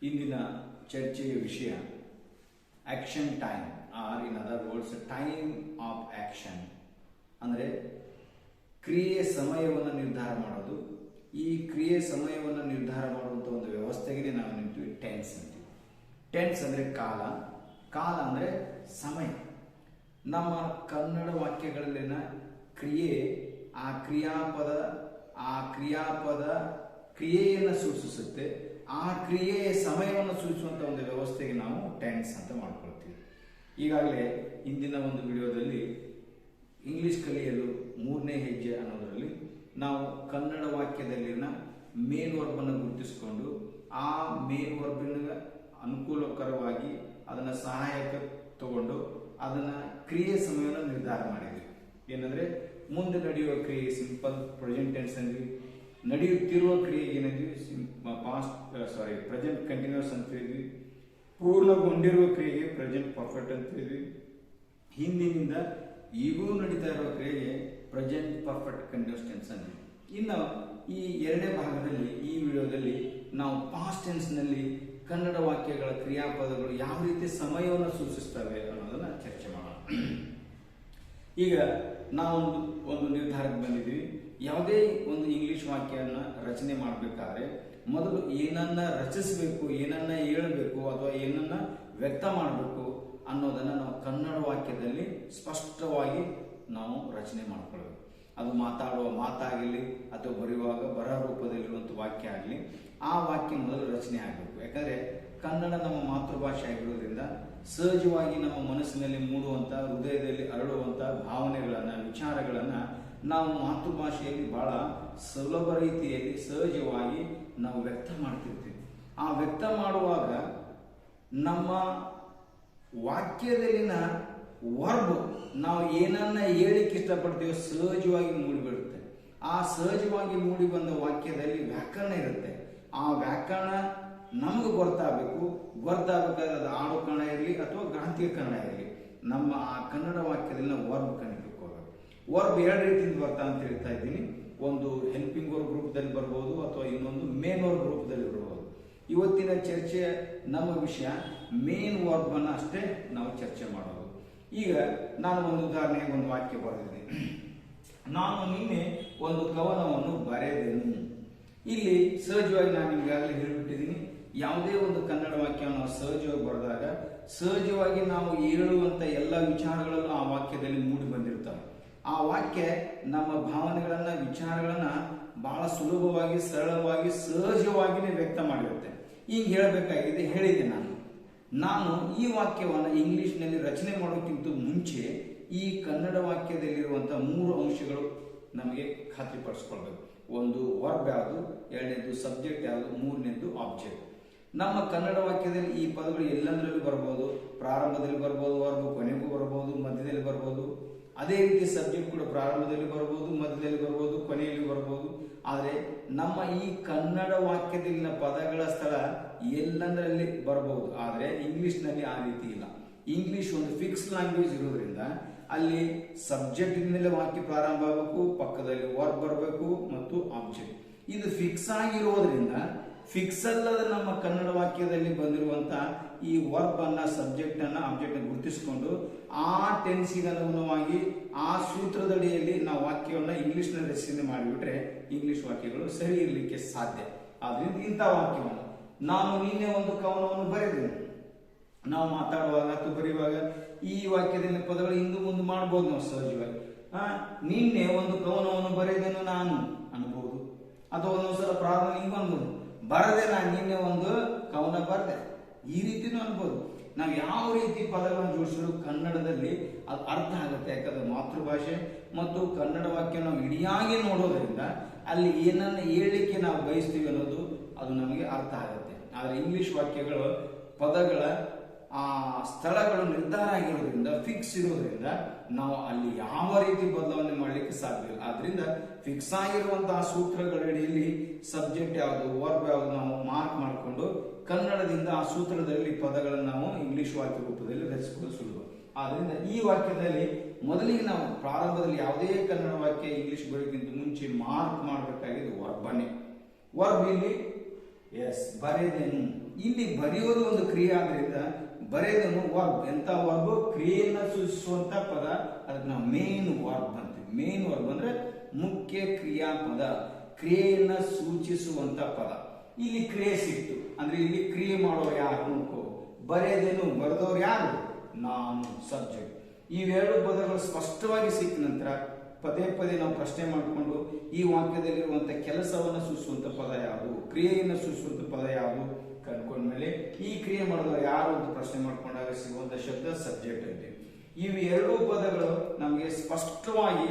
ಇಂದಿನ ಚರ್ಚೆಯ ವಿಷಯ action time or in other words time of action ಅಂದರೆ ಕ್ರಿಯೆ ಸಮಯವನ್ನು ನಿರ್ಧಾರ ಮಾಡೋದು. ಈ ಕ್ರಿಯೆ ಸಮಯವನ್ನು ನಿರ್ಧಾರ ಮಾಡುವಂಥ ಒಂದು ವ್ಯವಸ್ಥೆಗೆ ನಾವು ನಿಂತೀವಿ ಟೆನ್ಸ್ ಅಂತೀವಿ. ಟೆನ್ಸ್ ಅಂದರೆ ಕಾಲ, ಕಾಲ ಅಂದರೆ ಸಮಯ. ನಮ್ಮ ಕನ್ನಡ ವಾಕ್ಯಗಳಲ್ಲಿನ ಕ್ರಿಯೆ ಆ ಕ್ರಿಯಾಪದ ಕ್ರಿಯೆಯನ್ನು ಸೂಚಿಸುತ್ತೆ. ಆ ಕ್ರಿಯೆಯ ಸಮಯವನ್ನು ಸೂಚಿಸುವಂಥ ಒಂದು ವ್ಯವಸ್ಥೆಗೆ ನಾವು ಟೆನ್ಸ್ ಅಂತ ಮಾಡ್ಕೊಳ್ತೀವಿ. ಈಗಾಗಲೇ ಇಂದಿನ ಒಂದು ವಿಡಿಯೋದಲ್ಲಿ ಇಂಗ್ಲಿಷ್ ಕಲಿಯಲು 3ನೇ ಹೆಜ್ಜೆ ಅನ್ನೋದರಲ್ಲಿ ನಾವು ಕನ್ನಡ ವಾಕ್ಯದಲ್ಲಿನ ಮೇನ್ ವರ್ಬನ್ನು ಗುರುತಿಸಿಕೊಂಡು ಆ ಮೇನ್ ವರ್ಬಿನ ಅನುಕೂಲಕರವಾಗಿ ಅದನ್ನು ಸಹಾಯಕ ತಗೊಂಡು ಅದನ್ನು ಕ್ರಿಯೆ ಸಮಯವನ್ನು ನಿರ್ಧಾರ ಮಾಡಿದ್ವಿ. ಏನಂದರೆ ಮುಂದೆ ನಡೆಯುವ ಕ್ರಿಯೆ ಸಿಂಪಲ್ ಪ್ರೆಸೆಂಟ್ ಟೆನ್ಸ್ ಅಂದ್ವಿ, ನಡೆಯುತ್ತಿರುವ ಕ್ರಿಯೆ ಏನಂದ್ವಿ ಪ್ರೆಸೆಂಟ್ ಕಂಟಿನ್ಯೂಸ್ ಅಂತ ಹೇಳಿದ್ವಿ, ಪೂರ್ಣಗೊಂಡಿರುವ ಕ್ರಿಯೆಗೆ ಪ್ರೆಸೆಂಟ್ ಪರ್ಫೆಕ್ಟ್ ಅಂತ ಹೇಳಿದ್ವಿ, ಹಿಂದಿನಿಂದ ಈಗೂ ನಡೀತಾ ಇರುವ ಕ್ರಿಯೆಗೆ ಪ್ರೆಸೆಂಟ್ ಪರ್ಫೆಕ್ಟ್ ಕಂಟಿನ್ಯೂಸ್ ಟೆನ್ಸ್ ಅಂದ್ವಿ. ಇನ್ನು ಈ ಎರಡನೇ ಭಾಗದಲ್ಲಿ ಈ ವಿಡಿಯೋದಲ್ಲಿ ನಾವು ಪಾಸ್ಟ್ ಟೆನ್ಸ್ನಲ್ಲಿ ಕನ್ನಡ ವಾಕ್ಯಗಳ ಕ್ರಿಯಾಪದಗಳು ಯಾವ ರೀತಿ ಸಮಯವನ್ನು ಸೂಚಿಸ್ತವೆ ಅನ್ನೋದನ್ನ ಚರ್ಚೆ ಮಾಡೋಣ. ಈಗ ನಾವೊಂದು ಒಂದು ನಿರ್ಧಾರಕ್ಕೆ ಬಂದಿದ್ವಿ. ಯಾವುದೇ ಒಂದು ಇಂಗ್ಲಿಷ್ ವಾಕ್ಯನ ರಚನೆ ಮಾಡಬೇಕಾದ್ರೆ ಮೊದಲು ಏನನ್ನ ರಚಿಸಬೇಕು, ಏನನ್ನ ಹೇಳಬೇಕು ಅಥವಾ ಏನನ್ನ ವ್ಯಕ್ತ ಮಾಡಬೇಕು ಅನ್ನೋದನ್ನ ನಾವು ಕನ್ನಡ ವಾಕ್ಯದಲ್ಲಿ ಸ್ಪಷ್ಟವಾಗಿ ನಾವು ರಚನೆ ಮಾಡ್ಕೊಳ್ಬೇಕು. ಅದು ಮಾತಾಡುವ ಮಾತಾಗಲಿ ಅಥವಾ ಬರೆಯುವಾಗ ಬರಹ ರೂಪದಲ್ಲಿರುವಂಥ ವಾಕ್ಯ ಆಗಲಿ, ಆ ವಾಕ್ಯ ಮೊದಲು ರಚನೆ ಆಗಬೇಕು. ಯಾಕಂದ್ರೆ ಕನ್ನಡ ನಮ್ಮ ಮಾತೃಭಾಷೆ ಆಗಿರೋದ್ರಿಂದ ಸಹಜವಾಗಿ ನಮ್ಮ ಮನಸ್ಸಿನಲ್ಲಿ ಮೂಡುವಂಥ, ಹೃದಯದಲ್ಲಿ ಅರಳುವಂಥ ಭಾವನೆಗಳನ್ನ, ವಿಚಾರಗಳನ್ನ ನಾವು ಮಾತೃಭಾಷೆಯಲ್ಲಿ ಬಹಳ ಸುಲಭ ರೀತಿಯಲ್ಲಿ ಸಹಜವಾಗಿ ನಾವು ವ್ಯಕ್ತ ಮಾಡ್ತಿರ್ತೀವಿ. ಆ ವ್ಯಕ್ತ ಮಾಡುವಾಗ ನಮ್ಮ ವಾಕ್ಯದಲ್ಲಿನ ವರ್ಬ್ ನಾವು ಏನನ್ನ ಹೇಳಿಕ್ಕೆ ಇಷ್ಟಪಡ್ತೀವೋ ಸಹಜವಾಗಿ ಮೂಡಿಬಿಡುತ್ತೆ. ಆ ಸಹಜವಾಗಿ ಮೂಡಿ ಬಂದ ವಾಕ್ಯದಲ್ಲಿ ವ್ಯಾಕರಣ ಇರುತ್ತೆ. ಆ ವ್ಯಾಕರಣ ನಮಗೆ ಗೊತ್ತಾಗಬೇಕಾದ್ರೆ ಅದು ಆಡು ಕನ್ನಡ ಇರಲಿ ಅಥವಾ ಗ್ರಾಂಥಿಕ ಕನ್ನಡ ಇರಲಿ, ನಮ್ಮ ಆ ಕನ್ನಡ ವಾಕ್ಯದಲ್ಲಿ ನಾವು ವರ್ಬ್ ಕಂಡುಹಿಡ್ಕೋಬೇಕು. ವರ್ಬ್ ಎರಡು ರೀತಿಯಿಂದ ಬರ್ತಾ ಅಂತ ಹೇಳ್ತಾ ಇದ್ದೀನಿ. ಒಂದು ಹೆಲ್ಪಿಂಗ್ ವರ್ಬ್ ರೂಪದಲ್ಲಿ ಬರ್ಬೋದು ಅಥವಾ ಇನ್ನೊಂದು ಮೇನ್ ವರ್ಬ್ ರೂಪದಲ್ಲಿ ಬರ್ಬೋದು. ಇವತ್ತಿನ ಚರ್ಚೆಯ ನಮ್ಮ ವಿಷಯ ಮೇನ್ ವರ್ಬ್ ಅನ್ನ ಅಷ್ಟೇ ನಾವು ಚರ್ಚೆ ಮಾಡೋದು. ಈಗ ನಾನು ಒಂದು ಉದಾಹರಣೆಗೆ ಒಂದು ವಾಕ್ಯ ಬರೆದಿದ್ದೀನಿ. ನಾನು ನಿನ್ನೆ ಒಂದು ಕವನವನ್ನು ಬರೆದೆನು. ಇಲ್ಲಿ ಸಹಜವಾಗಿ ನಾನು ನಿಮ್ಗಾಗಲೇ ಹೇಳಿಬಿಟ್ಟಿದ್ದೀನಿ, ಯಾವುದೇ ಒಂದು ಕನ್ನಡ ವಾಕ್ಯ ನಾವು ಸಹಜವಾಗಿ ಬರೆದಾಗ ಸಹಜವಾಗಿ ನಾವು ಹೇಳುವಂತ ಎಲ್ಲ ವಿಚಾರಗಳನ್ನು ಆ ವಾಕ್ಯದಲ್ಲಿ ಮೂಡಿ ಬಂದಿರ್ತವೆ. ಆ ವಾಕ್ಯ ನಮ್ಮ ಭಾವನೆಗಳನ್ನ, ವಿಚಾರಗಳನ್ನ ಬಹಳ ಸುಲಭವಾಗಿ, ಸರಳವಾಗಿ, ಸಹಜವಾಗಿಯೇ ವ್ಯಕ್ತ ಮಾಡಿರುತ್ತೆ. ಈಗ ಹೇಳಬೇಕಾಗಿದೆ, ಹೇಳಿದೆ ನಾನು ಈ ವಾಕ್ಯವನ್ನು ಇಂಗ್ಲಿಷ್ನಲ್ಲಿ ರಚನೆ ಮಾಡೋಕ್ಕಿಂತ ಮುಂಚೆ ಈ ಕನ್ನಡ ವಾಕ್ಯದಲ್ಲಿರುವಂತಹ 3 ಅಂಶಗಳು ನಮಗೆ ಖಾತ್ರಿಪಡಿಸ್ಕೊಳ್ಬೇಕು. ಒಂದು ವರ್ಬ್ ಯಾವುದು, ಎರಡನೇದು ಸಬ್ಜೆಕ್ಟ್ ಯಾವುದು, ಮೂರನೇದು ಆಬ್ಜೆಕ್ಟ್. ನಮ್ಮ ಕನ್ನಡ ವಾಕ್ಯದಲ್ಲಿ ಈ ಪದಗಳು ಎಲ್ಲಂದ್ರಲ್ಲಿ ಬರ್ಬೋದು. ಪ್ರಾರಂಭದಲ್ಲಿ ಬರ್ಬೋದು, ವರ್ಬ್ ಕೊನೆಗೂ ಬರ್ಬೋದು, ಮಧ್ಯದಲ್ಲಿ ಬರ್ಬೋದು. ಅದೇ ರೀತಿ ಸಬ್ಜೆಕ್ಟ್ ಕೂಡ ಪ್ರಾರಂಭದಲ್ಲಿ ಬರ್ಬೋದು, ಮಧ್ಯದಲ್ಲಿ ಬರ್ಬೋದು, ಕೊನೆಯಲ್ಲಿ ಬರ್ಬೋದು. ಆದರೆ ನಮ್ಮ ಈ ಕನ್ನಡ ವಾಕ್ಯದಲ್ಲಿನ ಪದಗಳ ಸ್ಥಳ ಎಲ್ಲಂದ್ರಲ್ಲಿ ಬರ್ಬೋದು. ಆದರೆ ಇಂಗ್ಲಿಷ್ನಲ್ಲಿ ಆ ರೀತಿ ಇಲ್ಲ. ಇಂಗ್ಲಿಷ್ ಒಂದು ಫಿಕ್ಸ್ ಲ್ಯಾಂಗ್ವೇಜ್ ಇರೋದ್ರಿಂದ ಅಲ್ಲಿ ಸಬ್ಜೆಕ್ಟ್ ಮೇಲೆ ವಾಕ್ಯ ಪ್ರಾರಂಭ ಆಗಬೇಕು, ಪಕ್ಕದಲ್ಲಿ ವರ್ಬ್ ಬರಬೇಕು ಮತ್ತು ಆಬ್ಜೆಕ್ಟ್. ಇದು ಫಿಕ್ಸ್ ಆಗಿರೋದ್ರಿಂದ ಫಿಕ್ಸ್ ಅಲ್ಲದ ನಮ್ಮ ಕನ್ನಡ ವಾಕ್ಯದಲ್ಲಿ ಬಂದಿರುವಂತ ಈ ವರ್ಬ್ ಅನ್ನ, ಸಬ್ಜೆಕ್ಟ್ ಅನ್ನ, ಆಬ್ಜೆಕ್ಟ್ ಅನ್ನು ಗುರುತಿಸಿಕೊಂಡು ಆ ಟೆನ್ಸಿಗೆ ಅನುಗುಣವಾಗಿ ಆ ಸೂತ್ರದಡಿಯಲ್ಲಿ ನಾವು ವಾಕ್ಯವನ್ನ ಇಂಗ್ಲಿಷ್ ನಲ್ಲಿ ರಚನೆ ಮಾಡಿಬಿಟ್ರೆ ಇಂಗ್ಲಿಷ್ ವಾಕ್ಯಗಳು ಸರಿ ಇರಲಿಕ್ಕೆ ಸಾಧ್ಯ. ಆದ್ರಿಂದ ಇಂಥ ವಾಕ್ಯವನ್ನು ನಾನು ನಿನ್ನೆ ಒಂದು ಕವನವನ್ನು ಬರೆದೆನು. ನಾವು ಮಾತಾಡುವಾಗ ಅಥವಾ ಬರೆಯುವಾಗ ಈ ವಾಕ್ಯದಲ್ಲಿ ಪದಗಳು ಹಿಂದೆ ಮುಂದೆ ಮಾಡಬಹುದು ನಾವು ಸಹಜವಾಗಿ. ನಿನ್ನೆ ಒಂದು ಕವನವನ್ನು ಬರೆದೆನು ನಾನು ಅನ್ಬಹುದು, ಅಥವಾ ಒಂದೊಂದ್ಸಲ ಪ್ರಾರಂಭ ಹಿಂಗ ಅನ್ಬೋದು, ಬರದೆ ನಾನು ನಿನ್ನೆ ಒಂದು ಕವನ ಬರೆದೆ, ಈ ರೀತಿನೂ ಅನ್ಬೋದು. ನಾವು ಯಾವ ರೀತಿ ಪದಗಳನ್ನು ಜೋಡಿಸಿದ್ರು ಕನ್ನಡದಲ್ಲಿ ಅದು ಅರ್ಥ ಆಗುತ್ತೆ. ಯಾಕಂದ್ರೆ ಮಾತೃಭಾಷೆ ಮತ್ತು ಕನ್ನಡ ವಾಕ್ಯ ನಾವು ಇಡಿಯಾಗಿ ನೋಡೋದ್ರಿಂದ ಅಲ್ಲಿ ಏನನ್ನ ಹೇಳಲಿಕ್ಕೆ ನಾವು ಬಯಸ್ತೀವಿ ಅನ್ನೋದು ಅದು ನಮಗೆ ಅರ್ಥ ಆಗುತ್ತೆ. ಆದರೆ ಇಂಗ್ಲಿಷ್ ವಾಕ್ಯಗಳು ಪದಗಳ ಆ ಸ್ಥಳಗಳು ನಿರ್ಧಾರ ಆಗಿರೋದ್ರಿಂದ, ಫಿಕ್ಸ್ ಇರೋದ್ರಿಂದ ನಾವು ಅಲ್ಲಿ ಯಾವ ರೀತಿ ಬದಲಾವಣೆ ಮಾಡಲಿಕ್ಕೆ ಸಾಧ್ಯ ಇಲ್ಲ. ಆದ್ರಿಂದ ಫಿಕ್ಸ್ ಆಗಿರುವಂತಹ ಸೂತ್ರಗಳಡಿಯಲ್ಲಿ ಸಬ್ಜೆಕ್ಟ್ ಯಾವುದು, ವರ್ಬ್ ಯಾವುದು ನಾವು ಮಾರ್ಕ್ ಮಾಡಿಕೊಂಡು ಕನ್ನಡದಿಂದ ಆ ಸೂತ್ರದಲ್ಲಿ ಪದಗಳನ್ನು ನಾವು ಇಂಗ್ಲಿಷ್ ವಾಕ್ಯ ರೂಪದಲ್ಲಿ ರಚಿಸಬಹುದು ಸುಲಭ. ಆದ್ರಿಂದ ಈ ವಾಕ್ಯದಲ್ಲಿ ಮೊದಲಿಗೆ ನಾವು ಪ್ರಾರಂಭದಲ್ಲಿ ಯಾವುದೇ ಕನ್ನಡ ವಾಕ್ಯ ಇಂಗ್ಲಿಷ್ ಬರೋಕ್ಕಿಂತ ಮುಂಚೆ ಮಾರ್ಕ್ ಮಾಡಬೇಕಾಗಿದ್ದು ವರ್ಬನ್ನೇ. ವರ್ಬ್ ಇಲ್ಲಿ ಬರೆದೆನು, ಇಲ್ಲಿ ಬರೆಯೋದು ಒಂದು ಕ್ರಿಯೆ ಆದ್ರಿಂದ ಬರೆಯೋದನ್ನು ವರ್ಬ್, ಎಂತ ವರ್ಬ್, ಕ್ರಿಯೆಯನ್ನ ಸೂಚಿಸುವಂತ ಪದ, ಅದಕ್ಕೆ ನಾವು ಮೇನ್ ವರ್ಬ್ ಅಂತೀವಿ. ಮೇನ್ ವರ್ಬ್ ಅಂದ್ರೆ ಮುಖ್ಯ ಕ್ರಿಯಾಪದ, ಕ್ರಿಯೆಯನ್ನ ಸೂಚಿಸುವಂತ ಪದ. ಇಲ್ಲಿ ಕ್ರಿಯೆ ಸಿಕ್ತು ಅಂದ್ರೆ ಇಲ್ಲಿ ಕ್ರಿಯೆ ಮಾಡೋರು ಯಾರು ನೋಡ್ಕೋ, ಬರೆಯೋದೇನು, ಬರೆದವ್ರು ಯಾರು, ನಾನು, ಸಬ್ಜೆಕ್ಟ್. ಇವೆರಡು ಪದಗಳು ಸ್ಪಷ್ಟವಾಗಿ ಸಿಕ್ಕ ನಂತರ ಪದೇ ಪದೇ ನಾವು ಪ್ರಶ್ನೆ ಮಾಡಿಕೊಂಡು ಈ ವಾಕ್ಯದಲ್ಲಿರುವಂತ ಕೆಲಸವನ್ನು ಸೂಚಿಸುವಂತ ಪದ ಯಾವುದು, ಕ್ರಿಯೆಯನ್ನು ಸೂಚಿಸುವಂತ ಪದ ಯಾವುದು ಕಂಡುಕೊಂಡ್ಮೇಲೆ ಈ ಕ್ರಿಯೆ ಮಾಡಿದವರು ಯಾರು ಅಂತ ಪ್ರಶ್ನೆ ಮಾಡ್ಕೊಂಡಾಗ ಸಿಗುವಂತ ಶಬ್ದ ಸಬ್ಜೆಕ್ಟ್ ಅಂತೀವಿ. ಇವು ಎರಡೂ ಪದಗಳು ನಮಗೆ ಸ್ಪಷ್ಟವಾಗಿ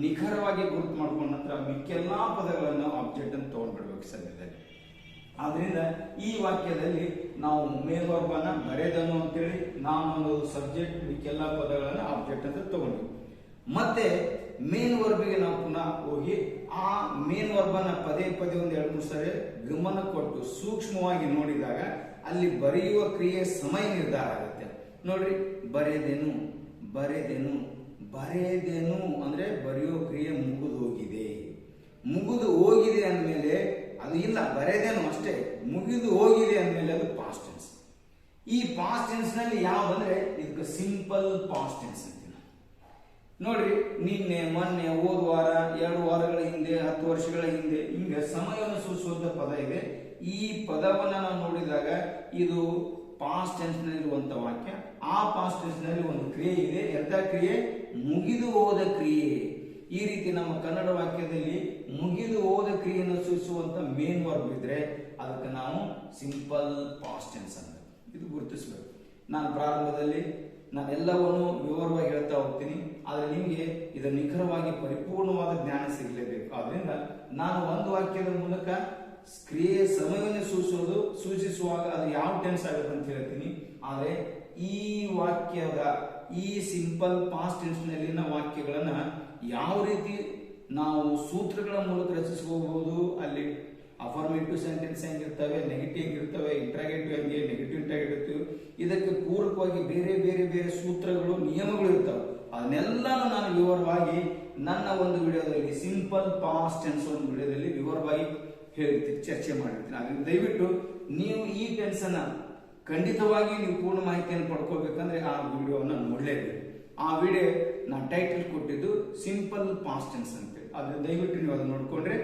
ನಿಖರವಾಗಿ ಗುರುತು ಮಾಡ್ಕೊಂಡ ನಂತರ ಮಿಕ್ಕೆಲ್ಲಾ ಪದಗಳನ್ನು ಆಬ್ಜೆಕ್ಟ್ ಅಂತ ತಗೊಂಡ್ಬಿಡ್ಬೇಕು ಸದ್ಯದಲ್ಲಿ. ಆದ್ರಿಂದ ಈ ವಾಕ್ಯದಲ್ಲಿ ನಾವು ಮೇನ್ ವರ್ಬ್ ಅನ್ನ ಬರೆದನು ಅಂತೇಳಿ, ನಾನು ಅನ್ನೋದು ಸಬ್ಜೆಕ್ಟ್, ಮಿಕ್ಕೆಲ್ಲಾ ಪದಗಳನ್ನ ಆಬ್ಜೆಕ್ಟ್ ಅಂತ ತಗೊಂಡ್ವಿ. ಮತ್ತೆ ಮೇನ್ ವರ್ಬಿಗೆ ನಾವು ಪುನಃ ಹೋಗಿ ಆ ಮೇನ್ ವರ್ಬ್ ಅನ್ನ ಪದೇ ಪದೇ ಒಂದು 2-3 ಸರಿ ಗಮನ ಕೊಟ್ಟು ಸೂಕ್ಷ್ಮವಾಗಿ ನೋಡಿದಾಗ ಅಲ್ಲಿ ಬರೆಯುವ ಕ್ರಿಯೆ ಸಮಯ ನಿರ್ಧಾರ ಆಗುತ್ತೆ. ನೋಡ್ರಿ, ಬರೆದೇನು, ಬರೆದೇನು, ಬರೆದೇನು ಅಂದ್ರೆ ಬರೆಯುವ ಕ್ರಿಯೆ ಮುಗಿದು ಹೋಗಿದೆ. ಮುಗಿದು ಹೋಗಿದೆ ಅಂದಮೇಲೆ ಅದು ಇಲ್ಲ, ಬರೆದೇನು ಅಷ್ಟೇ, ಮುಗಿದು ಹೋಗಿದೆ ಅಂದಮೇಲೆ ಅದು ಪಾಸ್ಟ್ ಟೆನ್ಸ್. ಈ ಪಾಸ್ಟ್ ಟೆನ್ಸ್ ನಲ್ಲಿ ಯಾವ್ದಂದ್ರೆ ಇದಕ್ಕೆ ಸಿಂಪಲ್ ಪಾಸ್ಟ್ ಟೆನ್ಸ್ ಅಂತೀವಿ. ನೋಡ್ರಿ, ನಿನ್ನೆ, ಮೊನ್ನೆ, ಹೋದ ವಾರ, 2 ವಾರಗಳ ಹಿಂದೆ, 10 ವರ್ಷಗಳ ಹಿಂದೆ, ಹಿಂಗೆ ಸಮಯವನ್ನು ಸೂಚಿಸುವಂತ ಪದ ಇದೆ. ಈ ಪದವನ್ನ ನಾವು ನೋಡಿದಾಗ ಇದು ಪಾಸ್ಟ್ ಟೆನ್ಸ್ ನಲ್ಲಿರುವಂತ ವಾಕ್ಯ. ಆ ಪಾಸ್ಟ್ ಟೆನ್ಸ್ ನಲ್ಲಿ ಒಂದು ಕ್ರಿಯೆ ಇದೆ. ಎಂತ ಕ್ರಿಯೆ? ಮುಗಿದು ಹೋದ ಕ್ರಿಯೆ. ಈ ರೀತಿ ನಮ್ಮ ಕನ್ನಡ ವಾಕ್ಯದಲ್ಲಿ ಮುಗಿದು ಹೋದ ಕ್ರಿಯೆಯನ್ನು ಸೂಚಿಸುವಂತ ಮೇನ್ ವರ್ಬ್ ಇದ್ರೆ ಅದಕ್ಕೆ ನಾವು ಸಿಂಪಲ್ ಪಾಸ್ಟ್ ಟೆನ್ಸ್ ಅಂತ ಇದು ಗುರುತಿಸಬೇಕು. ನಾನು ಪ್ರಾರಂಭದಲ್ಲಿ ನಾನೆಲ್ಲವನ್ನು ವಿವರವಾಗಿ ಹೇಳ್ತಾ ಹೋಗ್ತೀನಿ, ಆದ್ರೆ ನಿಮಗೆ ಇದು ನಿಖರವಾಗಿ ಪರಿಪೂರ್ಣವಾದ ಜ್ಞಾನ ಸಿಗಲೇಬೇಕು. ಆದ್ರಿಂದ ನಾನು ಒಂದು ವಾಕ್ಯದ ಮೂಲಕ ಕ್ರಿಯೆ ಸಮಯವನ್ನು ಸೂಚಿಸುವಾಗ ಅದು ಯಾವ ಟೆನ್ಸ್ ಆಗುತ್ತೆ ಅಂತ ಹೇಳ್ತೀನಿ. ಆದ್ರೆ ಈ ವಾಕ್ಯದ ಈ ಸಿಂಪಲ್ ಪಾಸ್ಟ್ ಟೆನ್ಸ್ ನಲ್ಲಿನ ವಾಕ್ಯಗಳನ್ನ ಯಾವ ರೀತಿ ನಾವು ಸೂತ್ರಗಳ ಮೂಲಕ ರಚಿಸಬಹುದು, ಅಲ್ಲಿ ಅಫರ್ಮೇಟಿವ್ ಸೆಂಟೆನ್ಸ್ ಹೆಂಗಿರ್ತವೆ, ನೆಗೆಟಿವ್ ಹೆಂಗಿರ್ತವೆ, ಇಂಟ್ರಾಗೇಟಿವ್ ಹೆಂಗೆ, ನೆಗೆಟಿವ್ ಇಂಟ್ರಾಗೇಟಿವ್, ಇದಕ್ಕೆ ಪೂರಕವಾಗಿ ಬೇರೆ ಬೇರೆ ಬೇರೆ ಸೂತ್ರಗಳು, ನಿಯಮಗಳು ಇರ್ತವೆ. ಅದನ್ನೆಲ್ಲಾನು ನಾನು ವಿವರವಾಗಿ ನನ್ನ ಒಂದು ವಿಡಿಯೋದಲ್ಲಿ ಸಿಂಪಲ್ ಪಾಸ್ಟ್ ಟೆನ್ಸ್ ಒಂದು ವಿಡಿಯೋದಲ್ಲಿ ವಿವರವಾಗಿ ಹೇಳ್ತೀನಿ, ಚರ್ಚೆ ಮಾಡಿರ್ತೀನಿ. ಅದರಿಂದ ದಯವಿಟ್ಟು ನೀವು ಈ ಟೆನ್ಸ್ ಅನ್ನ ಖಂಡಿತವಾಗಿ ನೀವು ಪೂರ್ಣ ಮಾಹಿತಿಯನ್ನು ಪಡ್ಕೋಬೇಕಂದ್ರೆ ಆ ವಿಡಿಯೋವನ್ನ ನೋಡಲೇಬೇಕು. ಆ ವಿಡಿಯೋ ನಾನು ಟೈಟಲ್ ಕೊಟ್ಟಿದ್ದು ಸಿಂಪಲ್ ಪಾಸ್ಟ್ ಟೆನ್ಸ್ ಅಂತ. ಅದ್ರ ದಯವಿಟ್ಟು ನೀವು ಅದನ್ನ ನೋಡ್ಕೊಂಡ್ರೆ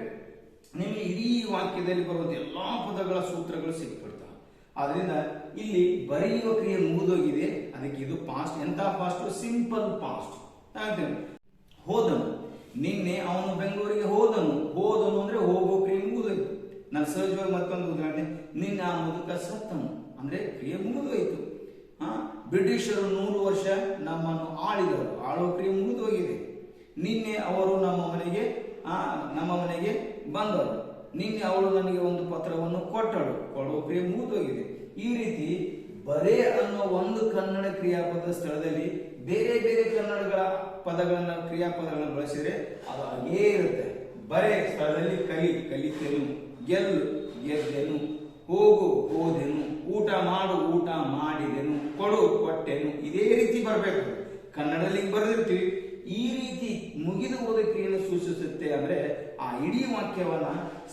ನಿಮಗೆ ಇಡೀ ವಾಕ್ಯದಲ್ಲಿ ಬರುವಂತ ಎಲ್ಲಾ ಪದಗಳ ಸೂತ್ರಗಳು ಸಿಕ್ಬಿಡ್ತಾವೆ. ಆದ್ರಿಂದ ಇಲ್ಲಿ ಬರೆಯುವ ಕ್ರಿಯೆ ಮುಗಿದೋಗಿದೆ, ಅದಕ್ಕೆ ಇದು ಪಾಸ್ಟ್. ಎಂತ ಪಾಸ್ಟ್? Simple past. ಹೋದನು, ನಿನ್ನೆ ಅವನು ಬೆಂಗಳೂರಿಗೆ ಹೋದನು. ಹೋದನು ಅಂದ್ರೆ ಹೋಗೋ ಕ್ರಿಯೆ ಮುಗಿದೋಯ್ತು. ನಾನು ಸಹಜವಾಗಿ ಮತ್ತೊಂದು ಉದಾಹರಣೆ, ನಿನ್ನೆ ಆ ಮುದುಕ ಸತ್ತನು ಅಂದ್ರೆ ಕ್ರಿಯೆ ಮುಗಿದೋಯ್ತು. ಬ್ರಿಟಿಷರು 100 ವರ್ಷ ನಮ್ಮನ್ನು ಆಳಿದರು, ಆಳೋ ಕ್ರಿಯೆ ಮುಗಿದೋಗಿದೆ. ನಿನ್ನೆ ಅವರು ನಮ್ಮ ಮನೆಗೆ ಬಂದರು. ನಿನ್ನೆ ಅವಳು ನನಗೆ ಒಂದು ಪತ್ರವನ್ನು ಕೊಟ್ಟಳು, ಕೊಡುವ ಕ್ರಿಯೆ ಮುಗಿದೋಗಿದೆ. ಈ ರೀತಿ ಬರೇ ಅನ್ನೋ ಒಂದು ಕನ್ನಡ ಕ್ರಿಯಾಪದ ಸ್ಥಳದಲ್ಲಿ ಬೇರೆ ಬೇರೆ ಕನ್ನಡಗಳ ಪದಗಳನ್ನ, ಕ್ರಿಯಾಪದಗಳನ್ನ ಬಳಸಿದ್ರೆ ಅದು ಹಾಗೇ ಇರುತ್ತೆ. ಬರೇ ಸ್ಥಳದಲ್ಲಿ ಕಲಿತೆನು, ಗೆಲ್ಲು ಗೆದ್ದೆನು, ಹೋಗು ಹೋದೆನು, ಊಟ ಮಾಡು ಊಟ ಮಾಡಿದೆನು, ಕೊಡು ಕೊಟ್ಟೆನು, ಇದೇ ರೀತಿ ಬರಬೇಕು. ಕನ್ನಡದಲ್ಲಿ ಬರೆದಿರ್ತೀವಿ. ಈ ರೀತಿ ಮುಗಿದು ಹೋದ ಕ್ರಿಯೆಯನ್ನು ಸೂಚಿಸುತ್ತೆ ಅಂದ್ರೆ ಆ ಇಡೀ ವಾಕ್ಯವನ್ನ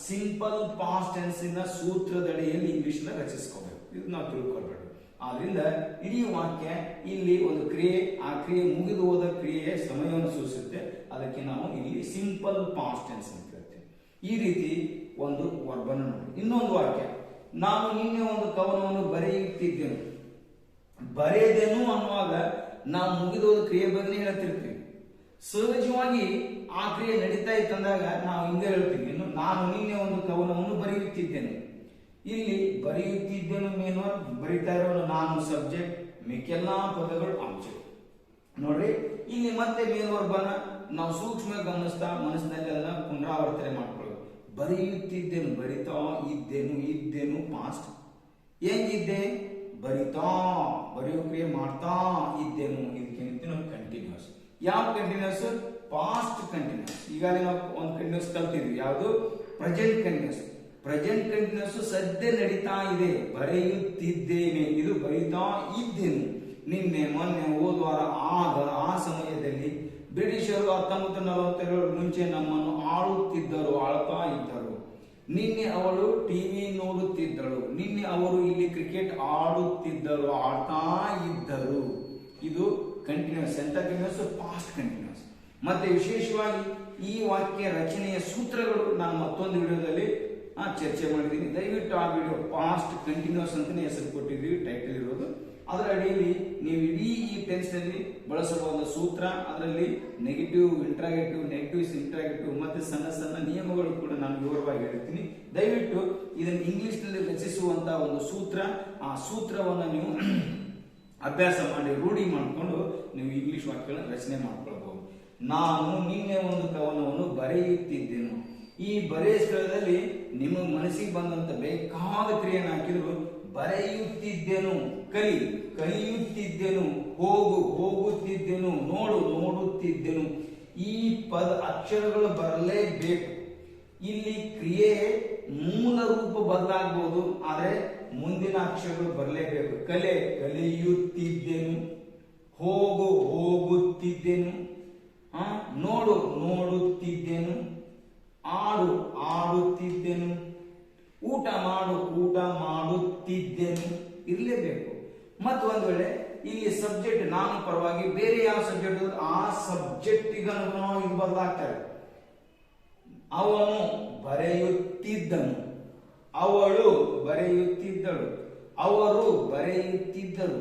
ಸಿಂಪಲ್ ಪಾಸ್ಟ್ ಟೆನ್ಸ್ ಇನ ಸೂತ್ರದಡಿಯಲ್ಲಿ ಇಂಗ್ಲಿಷ್ ನ ರಚಿಸ್ಕೋಬೇಕು. ಇದು ನಾವು ತಿಳ್ಕೊಳ್ಬೇಕು. ಆದ್ರಿಂದ ಇಡೀ ವಾಕ್ಯ ಇಲ್ಲಿ ಒಂದು ಕ್ರಿಯೆ, ಆ ಕ್ರಿಯೆ ಮುಗಿದು ಹೋದ ಕ್ರಿಯೆಯ ಸಮಯವನ್ನು ಸೂಚಿಸುತ್ತೆ. ಅದಕ್ಕೆ ನಾವು ಇಲ್ಲಿ ಸಿಂಪಲ್ ಪಾಸ್ಟ್ ಟೆನ್ಸ್ ಅಂತ ಹೇಳ್ತೇವೆ. ಈ ರೀತಿ ಒಂದು ವರ್ಬನ್ನು ನೋಡಿ. ಇನ್ನೊಂದು ವಾಕ್ಯ, ನಾನು ನಿನ್ನೆ ಒಂದು ಕವನವನ್ನು ಬರೆಯುತ್ತಿದ್ದೆನು. ಬರೆದೇನು ಅನ್ನುವಾಗ ನಾವು ಮುಗಿದೋದ ಕ್ರಿಯೆ ಬಗ್ಗೆ ಹೇಳ್ತಿರ್ತೀವಿ. ಸಹಜವಾಗಿ ಆ ಕ್ರಿಯೆ ನಡೀತಾ ಇತ್ತಂದಾಗ ನಾವು ಹಿಂಗೆ ಹೇಳ್ತೀವಿ, ಇನ್ನು ನಾನು ನಿನ್ನೆ ಒಂದು ಕವನವನ್ನು ಬರೆಯುತ್ತಿದ್ದೇನೆ. ಇಲ್ಲಿ ಬರೆಯುತ್ತಿದ್ದೇನು ಮೇನ್ ವರ್ಬ್, ಬರೀತಾ ಇರೋನು ನಾನು ಸಬ್ಜೆಕ್ಟ್, ಮಿಕ್ಕೆಲ್ಲಾ ಪದಗಳು ಆಬ್ಜೆಕ್ಟ್. ನೋಡ್ರಿ, ಇಲ್ಲಿ ಮತ್ತೆ ಮೇನ್ ವರ್ಬ್ ಅನ್ನ ನಾವು ಸೂಕ್ಷ್ಮ ಗಮನಿಸ್ತಾ ಮನಸ್ಸಿನಲ್ಲಿ ಅದನ್ನ ಪುನರಾವರ್ತನೆ ಮಾಡ್ಕೊಳ್ಳೋದು. ಬರೆಯುತ್ತಿದ್ದೇನು, ಬರಿತಾ ಇದ್ದೇನು ಪಾಸ್ಟ್. ಹೆಂಗಿದ್ದೆ? ಬರಿತಾ, ಬರೆಯೋ ಕ್ರಿಯೆ ಮಾಡ್ತಾ ಇದ್ದೇನು. ಇದಕ್ಕೆ ಕಂಟಿನ್ಯೂಸ್. ಯಾವ ಕಂಟಿನ್ಯೂಸ್? Past continuous. ಈಗಾಗಲೇ ನಾವು ಒಂದು ಕಂಟಿನ್ಯೂಸ್ ಕಲ್ತಿದ್ವಿ, ಯಾವುದು? Present continuous. ಪ್ರೆಸೆಂಟ್ ಕಂಟಿನ್ಯೂಸ್ ಸದ್ಯ ನಡೀತಾ ಇದೆ. ಬರೆಯುತ್ತಿದ್ದೇನೆ, ಇದು ಬರಿತಾ ಇದ್ದೇನು. ನಿನ್ನೆ ಮೊನ್ನೆ ಹೋದ ವಾರ ಆಗ ಆ ಸಮಯದಲ್ಲಿ ಬ್ರಿಟಿಷರು 1947 ಮುಂಚೆ ನಮ್ಮನ್ನು ಆಳುತ್ತಾ ಇದ್ದರು. ನಿನ್ನೆ ಅವಳು ಟಿವಿ ನೋಡುತ್ತಿದ್ದಳು. ನಿನ್ನೆ ಅವರು ಇಲ್ಲಿ ಕ್ರಿಕೆಟ್ ಆಡುತ್ತಿದ್ದರು, ಆಡ್ತಾ ಇದ್ದರು. ಇದು ಕಂಟಿನ್ಯೂಸ್, ಎಂತ ಕಂಟಿನ್ಯೂಸ್, ಪಾಸ್ಟ್ ಕಂಟಿನ್ಯೂಸ್. ಮತ್ತೆ ವಿಶೇಷವಾಗಿ ಈ ವಾಕ್ಯ ರಚನೆಯ ಸೂತ್ರಗಳು ನಾನು ಮತ್ತೊಂದು ವಿಡಿಯೋದಲ್ಲಿ ಚರ್ಚೆ ಮಾಡಿದ್ದೀನಿ. ದಯವಿಟ್ಟು ಆ ವಿಡಿಯೋ ಪಾಸ್ಟ್ ಕಂಟಿನ್ಯೂಸ್ ಅಂತಾನೆ ಹೆಸರು ಕೊಟ್ಟಿದ್ದೀವಿ, ಟೈಟಲ್ ಇರೋದು. ಅದರ ಅಡಿಯಲ್ಲಿ ನೀವು ಇಡೀ ಈ ಟೆನ್ಸ್ ನಲ್ಲಿ ಬಳಸಬಹುದಾದ ಸೂತ್ರ, ಅದರಲ್ಲಿ ನೆಗೆಟಿವ್ ಇಂಟ್ರಾಗೇಟಿವ್, ನೆಗೆಟಿವ್ ಇಂಟ್ರಾಗೇಟಿವ್ ಮತ್ತೆ ಸಣ್ಣ ಸಣ್ಣ ನಿಯಮಗಳು ಕೂಡ ನಾನು ವಿವರವಾಗಿ ಹೇಳ್ತೀನಿ. ದಯವಿಟ್ಟು ಇದನ್ನು ಇಂಗ್ಲಿಷ್ ನಲ್ಲಿ ರಚಿಸುವಂತಹ ಒಂದು ಸೂತ್ರ, ಆ ಸೂತ್ರವನ್ನು ನೀವು ಅಭ್ಯಾಸ ಮಾಡಿ ರೂಢಿ ಮಾಡಿಕೊಂಡು ನೀವು ಇಂಗ್ಲಿಷ್ ವಾಕ್ಯಗಳನ್ನು ರಚನೆ ಮಾಡ್ಕೊಳ್ಬಹುದು. ನಾನು ನಿನ್ನೆ ಒಂದು ಕವನವನ್ನು ಬರೆಯುತ್ತಿದ್ದೆನು. ಈ ಬರೆಯ ಸ್ಥಳದಲ್ಲಿ ನಿಮ್ಮ ಮನಸ್ಸಿಗೆ ಬಂದಂತ ಬೇಕಾದ ಕ್ರಿಯೆಯನ್ನು ಹಾಕಿದ್ರು. ಬರೆಯುತ್ತಿದ್ದೆನು, ಕಲಿಯುತ್ತಿದ್ದೆನು, ಹೋಗುತ್ತಿದ್ದೆನು, ನೋಡುತ್ತಿದ್ದೆನು. ಈ ಅಕ್ಷರಗಳು ಬರಲೇಬೇಕು. ಇಲ್ಲಿ ಕ್ರಿಯೆ ಮೂಲ ರೂಪ ಬದಲಾಗಬಹುದು, ಆದರೆ ಮುಂದಿನ ಅಕ್ಷರಗಳು ಬರಲೇಬೇಕು. ಕಲಿಯುತ್ತಿದ್ದೆನು, ಹೋಗುತ್ತಿದ್ದೆನು, ನೋಡುತ್ತಿದ್ದೆನು, ಆಡುತ್ತಿದ್ದೆನು, ಊಟ ಮಾಡುತ್ತಿದ್ದೆನು ಇರಲೇಬೇಕು. ಮತ್ತು ಒಂದು ವೇಳೆ ಇಲ್ಲಿ ಸಬ್ಜೆಕ್ಟ್ ನಾನು ಪರವಾಗಿ ಬೇರೆ ಯಾವ ಸಬ್ಜೆಕ್ಟ್ ಆ ಸಬ್ಜೆಕ್ಟಿಗೆ ಅನುಗುಣವಾಗಿ ಬದಲಾಗ್ತಾರೆ. ಅವನು ಬರೆಯುತ್ತಿದ್ದನು, ಅವಳು ಬರೆಯುತ್ತಿದ್ದಳು, ಅವರು ಬರೆಯುತ್ತಿದ್ದರು.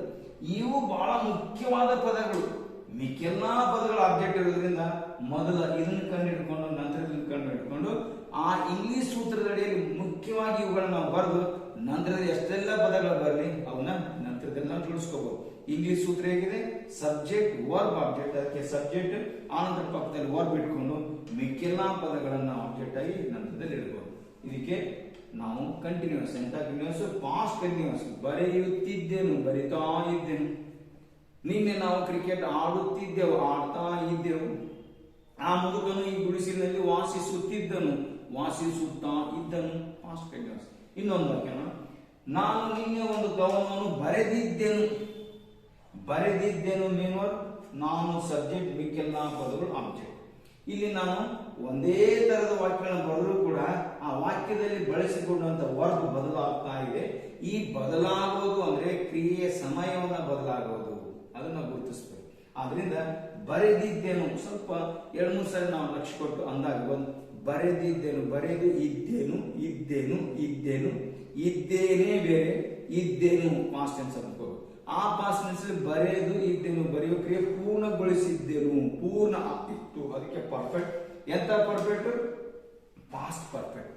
ಇವು ಬಹಳ ಮುಖ್ಯವಾದ ಪದಗಳು. ಮಿಕ್ಕೆಲ್ಲಾ ಪದಗಳ ಆಬ್ಜೆಕ್ಟ್ ಇರೋದ್ರಿಂದ ಮೊದಲ ಇದನ್ನ ಕಂಡು ಹಿಡ್ಕೊಂಡು ನಂತರ ಇದನ್ನ ಕಂಡು ಹಿಡ್ಕೊಂಡು ಆ ಇಂಗ್ಲಿಷ್ ಸೂತ್ರದಡಿಯಲ್ಲಿ ಮುಖ್ಯವಾಗಿ ಇವುಗಳನ್ನ ನಾವು ಬರೆದು ನಂತರದಲ್ಲಿ ಎಷ್ಟೆಲ್ಲ ಪದಗಳು ಬರಲಿ ಅವನ್ನ ನಂತರದಲ್ಲಿ ನಾವು ಜೋಡಿಸ್ಕೋಬಹುದು. ಇಂಗ್ಲಿಷ್ ಸೂತ್ರ ಹೇಗಿದೆ? ಸಬ್ಜೆಕ್ಟ್ ವರ್ಬ್ ಆಬ್ಜೆಕ್ಟ್, ಅದಕ್ಕೆ ಸಬ್ಜೆಕ್ಟ್ ಆನಂತರ ಪಕ್ಕದಲ್ಲಿ ವರ್ಬ್ ಇಟ್ಕೊಂಡು ಮಿಕ್ಕೆಲ್ಲಾ ಪದಗಳನ್ನ ಆಬ್ಜೆಕ್ಟ್ ಆಗಿ ನಂತರದಲ್ಲಿ ಇಡಬಹುದು. ಇದಕ್ಕೆ ನಾವು ಕಂಟಿನ್ಯೂಸ್, ಎಂತ ಕಂಟಿನ್ಯೂಸ್, ಪಾಸ್ಟ್ ಕಂಟಿನ್ಯೂಸ್. ಬರೆಯುತ್ತಿದ್ದೆನು, ಬರಿತಾ ಇದ್ದೆನು. ನಿನ್ನೆ ನಾವು ಕ್ರಿಕೆಟ್ ಆಡುತ್ತಿದ್ದೆವು, ಆಡ್ತಾ ಇದ್ದೆವು. ಆ ಮುದುಕನು ಈ ಗುಡಿಸಿನಲ್ಲಿ ವಾಸಿಸುತ್ತಾ ಇದ್ದನು, ಪಾಸ್ಟ್ ಕಂಟಿನ್ಯೂಸ್. ಇನ್ನೊಂದು ವಾಕ್ಯನ, ನಾನು ನಿನ್ನೆ ಒಂದು ಕವನವನ್ನು ಬರೆದಿದ್ದೆನು ಮೇನ್ವರ್, ನಾನು ಸಬ್ಜೆಕ್ಟ್, ಮಿಕ್ಕೆಲ್ಲ ಪದಗಳು ಆಬ್ಜೆಕ್ಟ್. ಇಲ್ಲಿ ನಾನು ಒಂದೇ ತರದ ವಾಕ್ಯಗಳನ್ನು ಬರೆದರೂ ಕೂಡ ಆ ವಾಕ್ಯದಲ್ಲಿ ಬಳಸಿಕೊಂಡಂತ ವರ್ಬ್ ಬದಲಾಗ್ತಾ ಇದೆ. ಈ ಬದಲಾಗೋದು ಅಂದ್ರೆ ಕ್ರಿಯೆಯ ಸಮಯವನ್ನ ಬದಲಾಗೋದು, ಅದನ್ನ ಗುರುತಿಸಬೇಕು. ಆದ್ರಿಂದ ಬರೆದಿದ್ದೇನು ಸ್ವಲ್ಪ 2-3 ಸಾರಿ ನಾವು ಲಕ್ಷ್ಯ ಕೊಟ್ಟು ಅಂದಾಗ ಬರೆದಿದ್ದೇನು, ಬರೆದು ಇದ್ದೇನೆ ಬೇರೆ, ಇದ್ದೇನು ಪಾಸ್ಟ್ ಟೆನ್ಸ್ ಅನ್ಕೋ. ಆ ಪಾಸ್ಟ್ ಟೆನ್ಸ್ ಬರೆದು ಇದ್ದೇನು, ಬರೆಯುವ ಕ್ರಿಯೆ ಪೂರ್ಣಗೊಳಿಸಿದ್ದೇನು, ಪೂರ್ಣ ಇತ್ತು, ಅದಕ್ಕೆ ಪರ್ಫೆಕ್ಟ್. ಎಂತ ಪರ್ಫೆಕ್ಟ್? ಪಾಸ್ಟ್ ಪರ್ಫೆಕ್ಟ್,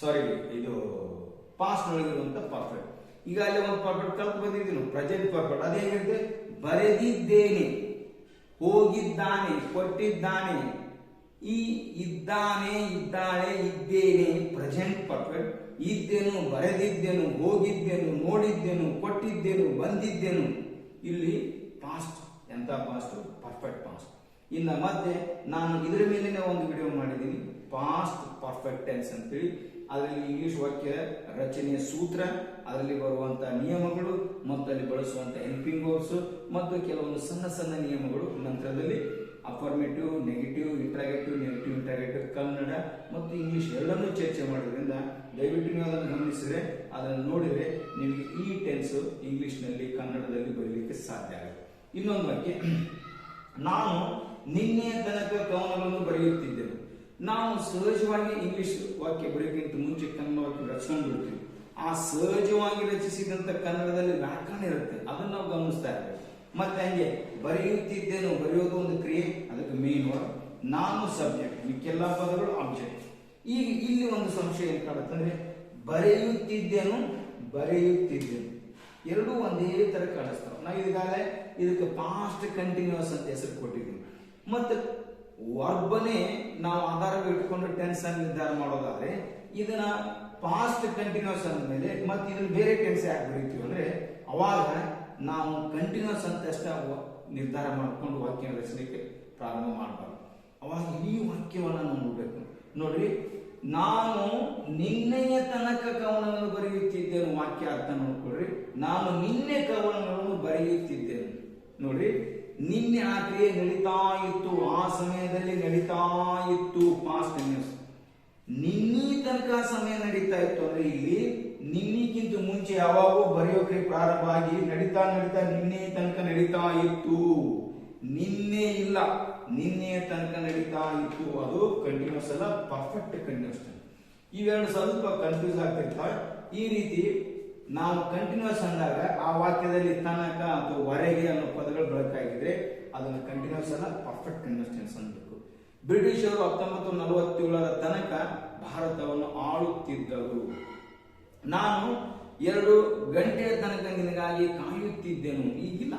ಸಾರಿ ಇದು ಪಾಸ್ಟ್ ಒಳಗಿರುವಂತ ಪರ್ಫೆಕ್ಟ್. ಈಗ ಅಲ್ಲಿ ಒಂದು ಪರ್ಫೆಕ್ಟ್ ಕಲ್ತು ಬಂದಿದ್ದೀನಿ, ಪ್ರೆಸೆಂಟ್ ಪರ್ಫೆಕ್ಟ್. ಅದೇ ಹೇಗಿದೆ? ಬರೆದಿದ್ದೇನೆ, ಹೋಗಿದ್ದಾನೆ, ಕೊಟ್ಟಿದ್ದಾನೆ, ಇದ್ದಾನೆ, ಇದ್ದಾಳೆ, ಇದ್ದೇನೆ, ಪ್ರೆಸೆಂಟ್ ಪರ್ಫೆಕ್ಟ್. ಇದ್ದೇನು, ಬರೆದಿದ್ದೇನು, ಹೋಗಿದ್ದೇನು, ನೋಡಿದ್ದೇನು, ಕೊಟ್ಟಿದ್ದೇನು, ಬಂದಿದ್ದೇನು. ಇಲ್ಲಿ ಪಾಸ್ಟ್, ಎಂತ ಪಾಸ್ಟ್? Perfect past. ಇನ್ನ ಮತ್ತೆ ನಾನು ಇದರ ಮೇಲಿನ ಒಂದು ವಿಡಿಯೋ ಮಾಡಿದ್ದೀನಿ, ಪಾಸ್ಟ್ ಪರ್ಫೆಕ್ಟ್ ಟೆನ್ಸ್ ಅಂತೇಳಿ. ಅದರಲ್ಲಿ ಇಂಗ್ಲಿಷ್ ವಾಕ್ಯ ರಚನೆಯ ಸೂತ್ರ, ಅದರಲ್ಲಿ ಬರುವಂತಹ ನಿಯಮಗಳು ಮತ್ತು ಅಲ್ಲಿ ಬಳಸುವಂತಹ ಹೆಲ್ಪಿಂಗ್ ವರ್ಬ್ಸ್ ಮತ್ತು ಕೆಲವೊಂದು ಸಣ್ಣ ಸಣ್ಣ ನಿಯಮಗಳು. ನಂತರದಲ್ಲಿ ಅಫರ್ಮೇಟಿವ್, ನೆಗೆಟಿವ್ ಇಂಟ್ರಾಗೇಟಿವ್, ಕನ್ನಡ ಮತ್ತು ಇಂಗ್ಲಿಷ್ ಎಲ್ಲನೂ ಚರ್ಚೆ ಮಾಡೋದ್ರಿಂದ ದಯವಿಟ್ಟು ನೀವು ಅದನ್ನು ಗಮನಿಸಿದ್ರೆ, ಅದನ್ನು ನೋಡಿದ್ರೆ ನಿಮಗೆ ಈ ಟೆನ್ಸ್ ಇಂಗ್ಲಿಷ್ ನಲ್ಲಿ ಕನ್ನಡದಲ್ಲಿ ಬರೀಲಿಕ್ಕೆ ಸಾಧ್ಯ ಆಗುತ್ತೆ. ಇನ್ನೊಂದು ವಾಕ್ಯ, ನಾನು ನಿನ್ನೆಯ ತನಕ ಕವನಗಳನ್ನು ಬರೆಯುತ್ತಿದ್ದೆನು. ನಾವು ಸಹಜವಾಗಿ ಇಂಗ್ಲಿಷ್ ವಾಕ್ಯ ಬರೆಯೋಕ್ಕಿಂತ ಮುಂಚೆ ಕನ್ನಡ ವಾಕ್ಯ ರಚಿಸ್ಕೊಂಡು ಬಿಡ್ತೀವಿ. ಆ ಸಹಜವಾಗಿ ರಚಿಸಿದಂತ ಕನ್ನಡದಲ್ಲಿ ವ್ಯಾಕರಣ ಇರುತ್ತೆ, ಅದನ್ನ ನಾವು ಗಮನಿಸ್ತಾ ಇರ್ತೇವೆ. ಮತ್ತೆ ಹಂಗೆ ಬರೆಯುತ್ತಿದ್ದೇನು, ಬರೆಯೋದು ಒಂದು ಕ್ರಿಯೆ, ಅದಕ್ಕೆ ಮೇನ್ ವರ್ಡ್. ನಾನು ಸಬ್ಜೆಕ್ಟ್, ಮಿಕ್ಕೆಲ್ಲ ಪದಗಳು ಆಬ್ಜೆಕ್ಟ್. ಈಗ ಇಲ್ಲಿ ಒಂದು ಸಂಶಯ ಏನ್ ಕಾಣುತ್ತಂದ್ರೆ, ಬರೆಯುತ್ತಿದ್ದೇನು ಎರಡೂ ಒಂದೇ ತರ ಕಾಣಿಸ್ತಾವೆ. ನಾವು ಈಗಾಗಲೇ ಇದಕ್ಕೆ ಪಾಸ್ಟ್ ಕಂಟಿನ್ಯೂಸ್ ಅಂತ ಹೆಸರು ಕೊಟ್ಟಿದ್ದೀವಿ. ಮತ್ತೆ ವರ್ಬನೇ ನಾವು ಆಧಾರ ಇಟ್ಕೊಂಡು ಟೆನ್ಸ್ ಅನ್ನು ನಿರ್ಧಾರ ಮಾಡೋದಾದ್ರೆ, ಇದನ್ನ ಪಾಸ್ಟ್ ಕಂಟಿನ್ಯೂಸ್ ಅಂದ್ಮೇಲೆ ಮತ್ತೆ ಇದನ್ನ ಬೇರೆ ಟೆನ್ಸ್ ಯಾಕೆ ಬರೀತೀವಿ ಅಂದ್ರೆ, ಅವಾಗ ನಾವು ಕಂಟಿನ್ಯೂಸ್ ಅಂತ ಅಷ್ಟೇ ನಿರ್ಧಾರ ಮಾಡ್ಕೊಂಡು ವಾಕ್ಯ ರಚನೆಗೆ ಪ್ರಾರಂಭ ಮಾಡಬಾರ್ದು. ಅವಾಗ ಈ ವಾಕ್ಯವನ್ನ ನಾವು ನೋಡ್ಬೇಕು. ನೋಡ್ರಿ, ನಾನು ನಿನ್ನೆಯ ತನಕ ಕವನವನ್ನು ಬರೆಯುತ್ತಿದ್ದೇನೆ, ವಾಕ್ಯ ಅರ್ಥ ನೋಡ್ಕೊಳ್ರಿ. ನಾನು ನಿನ್ನೆ ಕವನಗಳನ್ನು ಬರೆಯುತ್ತಿದ್ದೇನೆ. ನೋಡ್ರಿ, ನಿನ್ನೆ ಆ ಕ್ರಿಯೆ ನಡೀತಾ ಇತ್ತು, ಆ ಸಮಯದಲ್ಲಿ ನಡೀತಾ ಇತ್ತು, ಪಾಸ್ಟ್ ಟೆನ್ಸ್. ನಿನ್ನೆ ತನಕ ಸಮಯ ನಡೀತಾ ಇತ್ತು ಅಂದ್ರೆ ಇಲ್ಲಿ ನಿನ್ನಿಗಿಂತ ಮುಂಚೆ ಯಾವಾಗೂ ಬರೆಯೋಕೆ ಪ್ರಾರಂಭ ಆಗಿ ನಡೀತಾ ನಡೀತಾ ನಿನ್ನೆ ತನಕ ನಡೀತಾ ಇತ್ತು. ನಿನ್ನೆ ಇಲ್ಲ, ನಿನ್ನೆ ತನಕ ನಡೀತಾ ಇತ್ತು. ಅದು ಕಂಟಿನ್ಯೂಸ್ ಅಲ್ಲ, ಪರ್ಫೆಕ್ಟ್ ಕಂಟಿನ್ಯೂಸ್. ಇವೆರಡು ಸ್ವಲ್ಪ ಕನ್ಫ್ಯೂಸ್ ಆಗ್ತಿರ್ತಾವೆ. ಈ ರೀತಿ ನಾವು ಕಂಟಿನ್ಯೂಸ್ ಅಂದಾಗ ಆ ವಾಕ್ಯದಲ್ಲಿ ತನಕ ಅಥವಾ ವರೆಗೆ ಅನ್ನೋ ಪದಗಳು ಬಳಕಾಗಿದ್ರೆ ಅದನ್ನು ಕಂಟಿನ್ಯೂಸ್ ಅಲ್ಲ, ಪರ್ಫೆಕ್ಟ್ ಕಂಟಿನ್ಯೂಸ್ ಟೆನ್ಸ್ ಅನ್ಬೇಕು. ಬ್ರಿಟಿಷರು 1947 ತನಕ ಭಾರತವನ್ನು ಆಳುತ್ತಿದ್ದರು. ನಾನು 2 ಗಂಟೆಯ ತನಕ ನಿನಗಾಗಿ ಕಾಯುತ್ತಿದ್ದೆನು. ಈಗಿಲ್ಲ,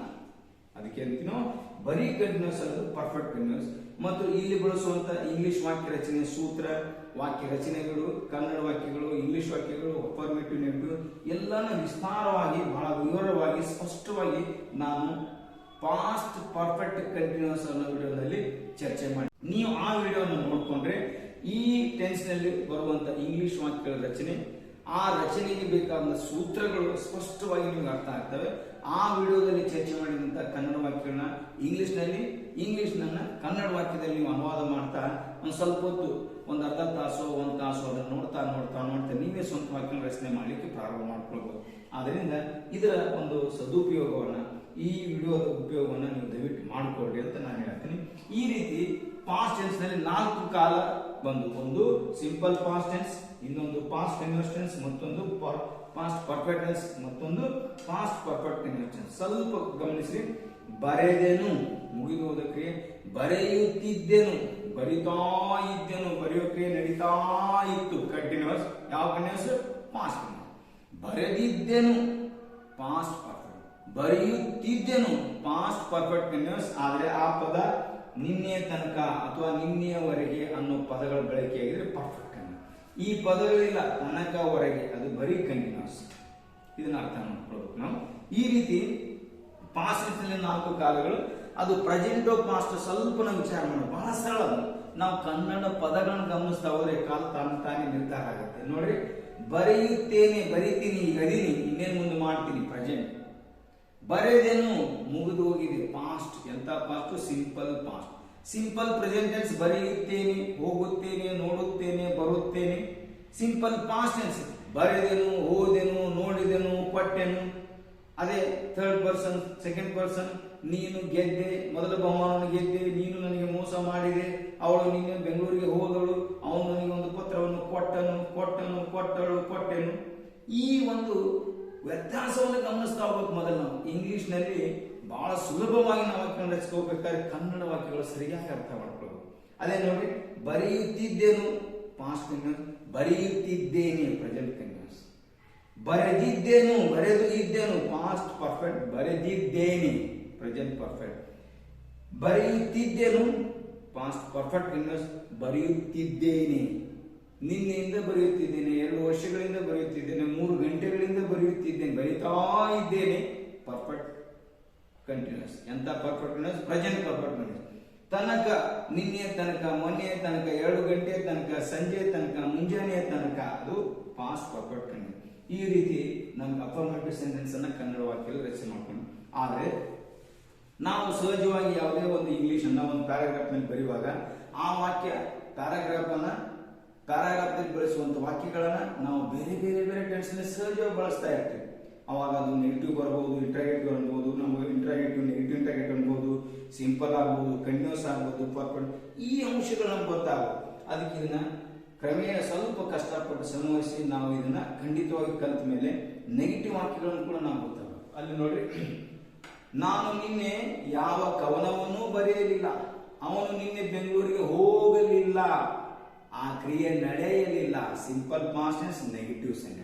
ಅದಕ್ಕೆ ಅಂತೀನೋ ಬರೀ ಕಂಟಿನ್ಯೂಸ್ ಅನ್ನೋದು ಪರ್ಫೆಕ್ಟ್ ಕಂಟಿನ್ಯೂಸ್. ಮತ್ತು ಇಲ್ಲಿ ಬಳಸುವಂತ ಇಂಗ್ಲಿಷ್ ವಾಕ್ಯ ರಚನೆ ಸೂತ್ರ, ವಾಕ್ಯ ರಚನೆಗಳು, ಕನ್ನಡ ವಾಕ್ಯಗಳು, ಇಂಗ್ಲಿಷ್ ವಾಕ್ಯಗಳು, ಅಫರ್ಮೇಟಿವ್ ನೆಗೆಟಿವ್ ಎಲ್ಲಾನು ವಿಸ್ತಾರವಾಗಿ ಬಹಳ ವಿವರವಾಗಿ ಸ್ಪಷ್ಟವಾಗಿ ನಾನು ಪಾಸ್ಟ್ ಪರ್ಫೆಕ್ಟ್ ಕಂಟಿನ್ಯೂಸ್ ಅನ್ನೋ ವಿಡಿಯೋದಲ್ಲಿ ಚರ್ಚೆ ಮಾಡಿ. ನೀವು ಆ ವಿಡಿಯೋನ ನೋಡ್ಕೊಂಡ್ರೆ ಈ ಟೆನ್ಸ್ ನಲ್ಲಿ ಬರುವಂತ ಇಂಗ್ಲಿಷ್ ವಾಕ್ಯಗಳ ರಚನೆ, ಆ ರಚನೆಗೆ ಬೇಕಾದ ಸೂತ್ರಗಳು ಸ್ಪಷ್ಟವಾಗಿ ನಿಮ್ಗೆ ಅರ್ಥ ಆಗ್ತವೆ. ಆ ವಿಡಿಯೋದಲ್ಲಿ ಚರ್ಚೆ ಮಾಡಿದಂತ ಕನ್ನಡ ವಾಕ್ಯಗಳನ್ನ ಇಂಗ್ಲಿಷ್ ನನ್ನ ಕನ್ನಡ ವಾಕ್ಯದಲ್ಲಿ ನೀವು ಅನುವಾದ ಮಾಡ್ತಾ ಒಂದು ಸ್ವಲ್ಪ ಹೊತ್ತು, ಒಂದು ಅರ್ಧ ತಾಸು 1 ತಾಸು ಅದನ್ನು ನೋಡ್ತಾ ನೋಡ್ತಾ ನೋಡ್ತಾ ನೀವೇ ಸ್ವಂತ ವಾಕ್ಯ ರಚನೆ ಮಾಡಲಿಕ್ಕೆ ಪ್ರಾರಂಭ ಮಾಡ್ಕೊಳ್ಬಹುದು. ಆದ್ದರಿಂದ ಇದರ ಒಂದು ಸದುಪಯೋಗವನ್ನ, ಈ ವಿಡಿಯೋದ ಉಪಯೋಗವನ್ನ ನೀವು ದಯವಿಟ್ಟು ಮಾಡಿಕೊಳ್ಳಿ ಅಂತ ನಾನು ಹೇಳ್ತೀನಿ. ಈ ರೀತಿ ಪಾಸ್ಟ್ ಟೆನ್ಸ್ ನಲ್ಲಿ 4 ಕಾಲ ಬಂದು, ಒಂದು ಸಿಂಪಲ್ ಪಾಸ್ಟ್ ಟೆನ್ಸ್, ಇನ್ನೊಂದು ಪಾಸ್ಟ್ ಕಂಟಿನ್ಯೂಸ್ ಟೆನ್ಸ್, ಮತ್ತೊಂದು ಪಾಸ್ಟ್ ಪರ್ಫೆಕ್ಟ್ ಟೆನ್ಸ್, ಮತ್ತೊಂದು ಪಾಸ್ಟ್ ಪರ್ಫೆಕ್ಟ್ ಕಂಟಿನ್ಯೂಸ್ ಟೆನ್ಸ್. ಸ್ವಲ್ಪ ಗಮನಿಸಿ. ಬರೆದೆನು ಮುಗಿದು ಹೋದ ಕ್ರಿಯೆ, ಬರೆಯುತ್ತಿದ್ದೆನು ಬರಿತಾ ಇದ್ದೆನು, ಬರೆಯೋ ಕ್ರಿಯೆ ನಡೀತಾ ಇತ್ತು ಕಂಟಿನ್ಯೂಸ್. ಯಾವ ಕಂಟಿನ್ಯೂಸ್? Past continuous. ಬರೆದಿದ್ದೆನು ಪಾಸ್ಟ್ ಪರ್ಫೆಕ್ಟ್, ಬರೆಯುತ್ತಿದ್ದೆನು ಪಾಸ್ಟ್ ಪರ್ಫೆಕ್ಟ್ ಕಂಟಿನ್ಯೂಸ್. ಆದ್ರೆ ಆ ಪದ ನಿನ್ನೆ ತನಕ ಅಥವಾ ನಿನ್ನೆಯವರೆಗೆ ಅನ್ನೋ ಪದಗಳ ಬಳಕೆಯಾಗಿದ್ರೆ ಪರ್ಫೆಕ್ಟ್ ಕಂಟಿನ್ಯೂಸ್. ಈ ಪದಗಳಿಲ್ಲ ತನಕವರೆಗೆ, ಅದು ಬರೀ ಕಂಟಿನ್ಯೂಸ್. ಇದನ್ನ ಅರ್ಥ ಮಾಡ್ಕೊಳ್ಬೇಕು ನಾವು. ಈ ರೀತಿ ಪಾಸ್ಟ್ ನಲ್ಲಿ 4 ಕಾಲಗಳು. ಅದು ಪ್ರೆಸೆಂಟ್ ಆಫ್ ಪಾಸ್ಟ್ ಸ್ವಲ್ಪ ನಾವು ವಿಚಾರ ಮಾಡೋಣ, ಬಹಳ ಸರಳ. ನಾವು ಕನ್ನಡ ಪದಗಳನ್ನು ಗಮನಿಸ್ತಾ ಹೋದ್ರೆ ಕಾಲ ತಾನೇ ನಿರ್ಧಾರ ಆಗುತ್ತೆ. ನೋಡ್ರಿ, ಬರೆಯುತ್ತೇನೆ, ಬರೀತೀನಿ, ಈಗ ಅದೀನಿ, ಇನ್ನೇನು ಮುಂದೆ ಮಾಡ್ತೀನಿ, ಪ್ರೆಸೆಂಟ್. ಬರೆದೆನು ಮುಗಿದು ಹೋಗಿದೆ, ಪಾಸ್ಟ್. ಎಂತ past? Simple past. Simple present tense ಬರೆಯುತ್ತೇನೆ, ಹೋಗುತ್ತೇನೆ, ನೋಡುತ್ತೇನೆ, ಬರುತ್ತೇನೆ. ಸಿಂಪಲ್ ಪಾಸ್ಟ್ ಟೆನ್ಸ್ ಬರೆದೆನು, ಹೋದೆನು, ನೋಡಿದೆನು, ಕೊಟ್ಟೆನು. ಅದೇ ಥರ್ಡ್ ಪರ್ಸನ್, ಸೆಕೆಂಡ್ ಪರ್ಸನ್. ನೀನು ಗೆದ್ದೆ, ಮೊದಲ ಬಹುಮಾನವನ್ನು ಗೆದ್ದೆ, ನೀನು ನನಗೆ ಮೋಸ ಮಾಡಿದೆ, ಅವಳು ನಿನ್ನೆ ಬೆಂಗಳೂರಿಗೆ ಹೋದಳು, ಅವನು ನನಗೆ ಒಂದು ಪತ್ರವನ್ನು ಕೊಟ್ಟಳು, ಕೊಟ್ಟೆನು. ಈ ಒಂದು ವ್ಯತ್ಯಾಸವನ್ನು ಗಮನಿಸ್ತಾ ಹೋಗ್ಬೇಕು. ಮೊದಲು ನಾವು ಇಂಗ್ಲಿಷ್ ನಲ್ಲಿ ಬಹಳ ಸುಲಭವಾಗಿ ನಾವು ವಾಕ್ಯ ರಚಿಸ್ಕೋಬೇಕಾದ್ರೆ ಕನ್ನಡ ವಾಕ್ಯಗಳು ಸರಿಯಾಗಿ ಅರ್ಥ ಮಾಡ್ಕೊಳ್ಬೇಕು. ಅದೇ ನೋಡಿ, ಬರೆಯುತ್ತಿದ್ದೇನು ಪಾಸ್ಟ್ ಕಂಟಿನ್ಯೂಸ್, ಬರೆಯುತ್ತಿದ್ದೇನೆ ಪ್ರೆಸೆಂಟ್ ಕಂಟಿನ್ಯೂಸ್. ಬರೆದಿದ್ದೇನು, ಬರೆದು ಇದ್ದೇನು ಪಾಸ್ಟ್ ಪರ್ಫೆಕ್ಟ್, ಬರೆದಿದ್ದೇನೆ ಪ್ರೆಸೆಂಟ್ ಪರ್ಫೆಕ್ಟ್. ಬರೆಯುತ್ತಿದ್ದೇನು ಪಾಸ್ಟ್ ಪರ್ಫೆಕ್ಟ್ ಕಂಟಿನ್ಯೂಸ್, ಬರೆಯುತ್ತಿದ್ದೇನೆ. ನಿನ್ನೆಯಿಂದ ಬರೆಯುತ್ತಿದ್ದೇನೆ, 2 ವರ್ಷಗಳಿಂದ ಬರೆಯುತ್ತಿದ್ದೇನೆ, 3 ಗಂಟೆಗಳಿಂದ ಬರೆಯುತ್ತಿದ್ದೇನೆ, ಬರೀತಾ ಇದ್ದೇನೆ ಪರ್ಫೆಕ್ಟ್ ಕಂಟಿನ್ಯೂಸ್. ಎಂತ perfect continuous? Present perfect continuous. ತನಕ, ನಿನ್ನೆ ತನಕ, ಮೊನ್ನೆ ತನಕ, 2 ಗಂಟೆ ತನಕ, ಸಂಜೆ ತನಕ, ಮುಂಜಾನೆಯ ತನಕ, ಅದು ಪಾಸ್ಟ್ ಪರ್ಫೆಕ್ಟ್ ಕಂಟಿನ್ಯೂಸ್. ಈ ರೀತಿ ನಮ್ಗೆ ಅಫರ್ಮೇಟಿವ್ ಸೆಂಟೆನ್ಸ್ ಅನ್ನ ಕನ್ನಡ ವಾಕ್ಯದಲ್ಲಿ ರಚನೆ ಮಾಡ್ಕೊಂಡು. ಆದ್ರೆ ನಾವು ಸಹಜವಾಗಿ ಯಾವುದೇ ಒಂದು ಇಂಗ್ಲಿಷ್ ಅನ್ನ ಒಂದು ಪ್ಯಾರಾಗ್ರಾಫ್ ನಲ್ಲಿ ಬರೆಯುವಾಗ ಆ ವಾಕ್ಯ ಪ್ಯಾರಾಗ್ರಾಫ್ ನಲ್ಲಿ ಬಳಸುವಂತ ವಾಕ್ಯಗಳನ್ನ ನಾವು ಬೇರೆ ಬೇರೆ ಬೇರೆ ಟೆನ್ಸ್ ನಲ್ಲಿ ಸಹಜವಾಗಿ ಬಳಸ್ತಾ ಇರ್ತೀವಿ. ಅವಾಗ ಅದು ನೆಗೆಟಿವ್ ಬರಬಹುದು, ಇಂಟ್ರಾಗೇಟಿವ್ ಅನ್ಬಹುದು, ನಮಗೆ ಇಂಟ್ರಾಗೇಟಿವ್, ನೆಗೆಟಿವ್ ಇಂಟ್ರಾಗೇಟಿವ್ ಅನ್ಬಹುದು, ಸಿಂಪಲ್ ಆಗ್ಬಹುದು, ಕಂಟಿನ್ಯೂಸ್ ಆಗ್ಬಹುದು, ಪರ್ಫೆಕ್ಟ್. ಈ ಅಂಶಗಳು ಗೊತ್ತಾಗುತ್ತೆ. ಅದಕ್ಕೆ ಇದನ್ನ ಕ್ರಮೇಣ ಸ್ವಲ್ಪ ಕಷ್ಟಪಟ್ಟು ಶ್ರಮವಹಿಸಿ ನಾವು ಇದನ್ನ ಖಂಡಿತವಾಗಿ ಕಲಿತ ಮೇಲೆ ನೆಗೆಟಿವ್ ವಾಕ್ಯಗಳನ್ನು ಕೂಡ ನಾವು ಗೊತ್ತಾಗ. ಅಲ್ಲಿ ನೋಡ್ರಿ, ನಾನು ನಿನ್ನೆ ಯಾವ ಕವನವನ್ನೂ ಬರೆಯಲಿಲ್ಲ, ಅವನು ನಿನ್ನೆ ಬೆಂಗಳೂರಿಗೆ ಹೋಗಲಿಲ್ಲ, ಆ ಕ್ರಿಯೆ ನಡೆಯಲಿಲ್ಲ. Simple past tense, negative sentence.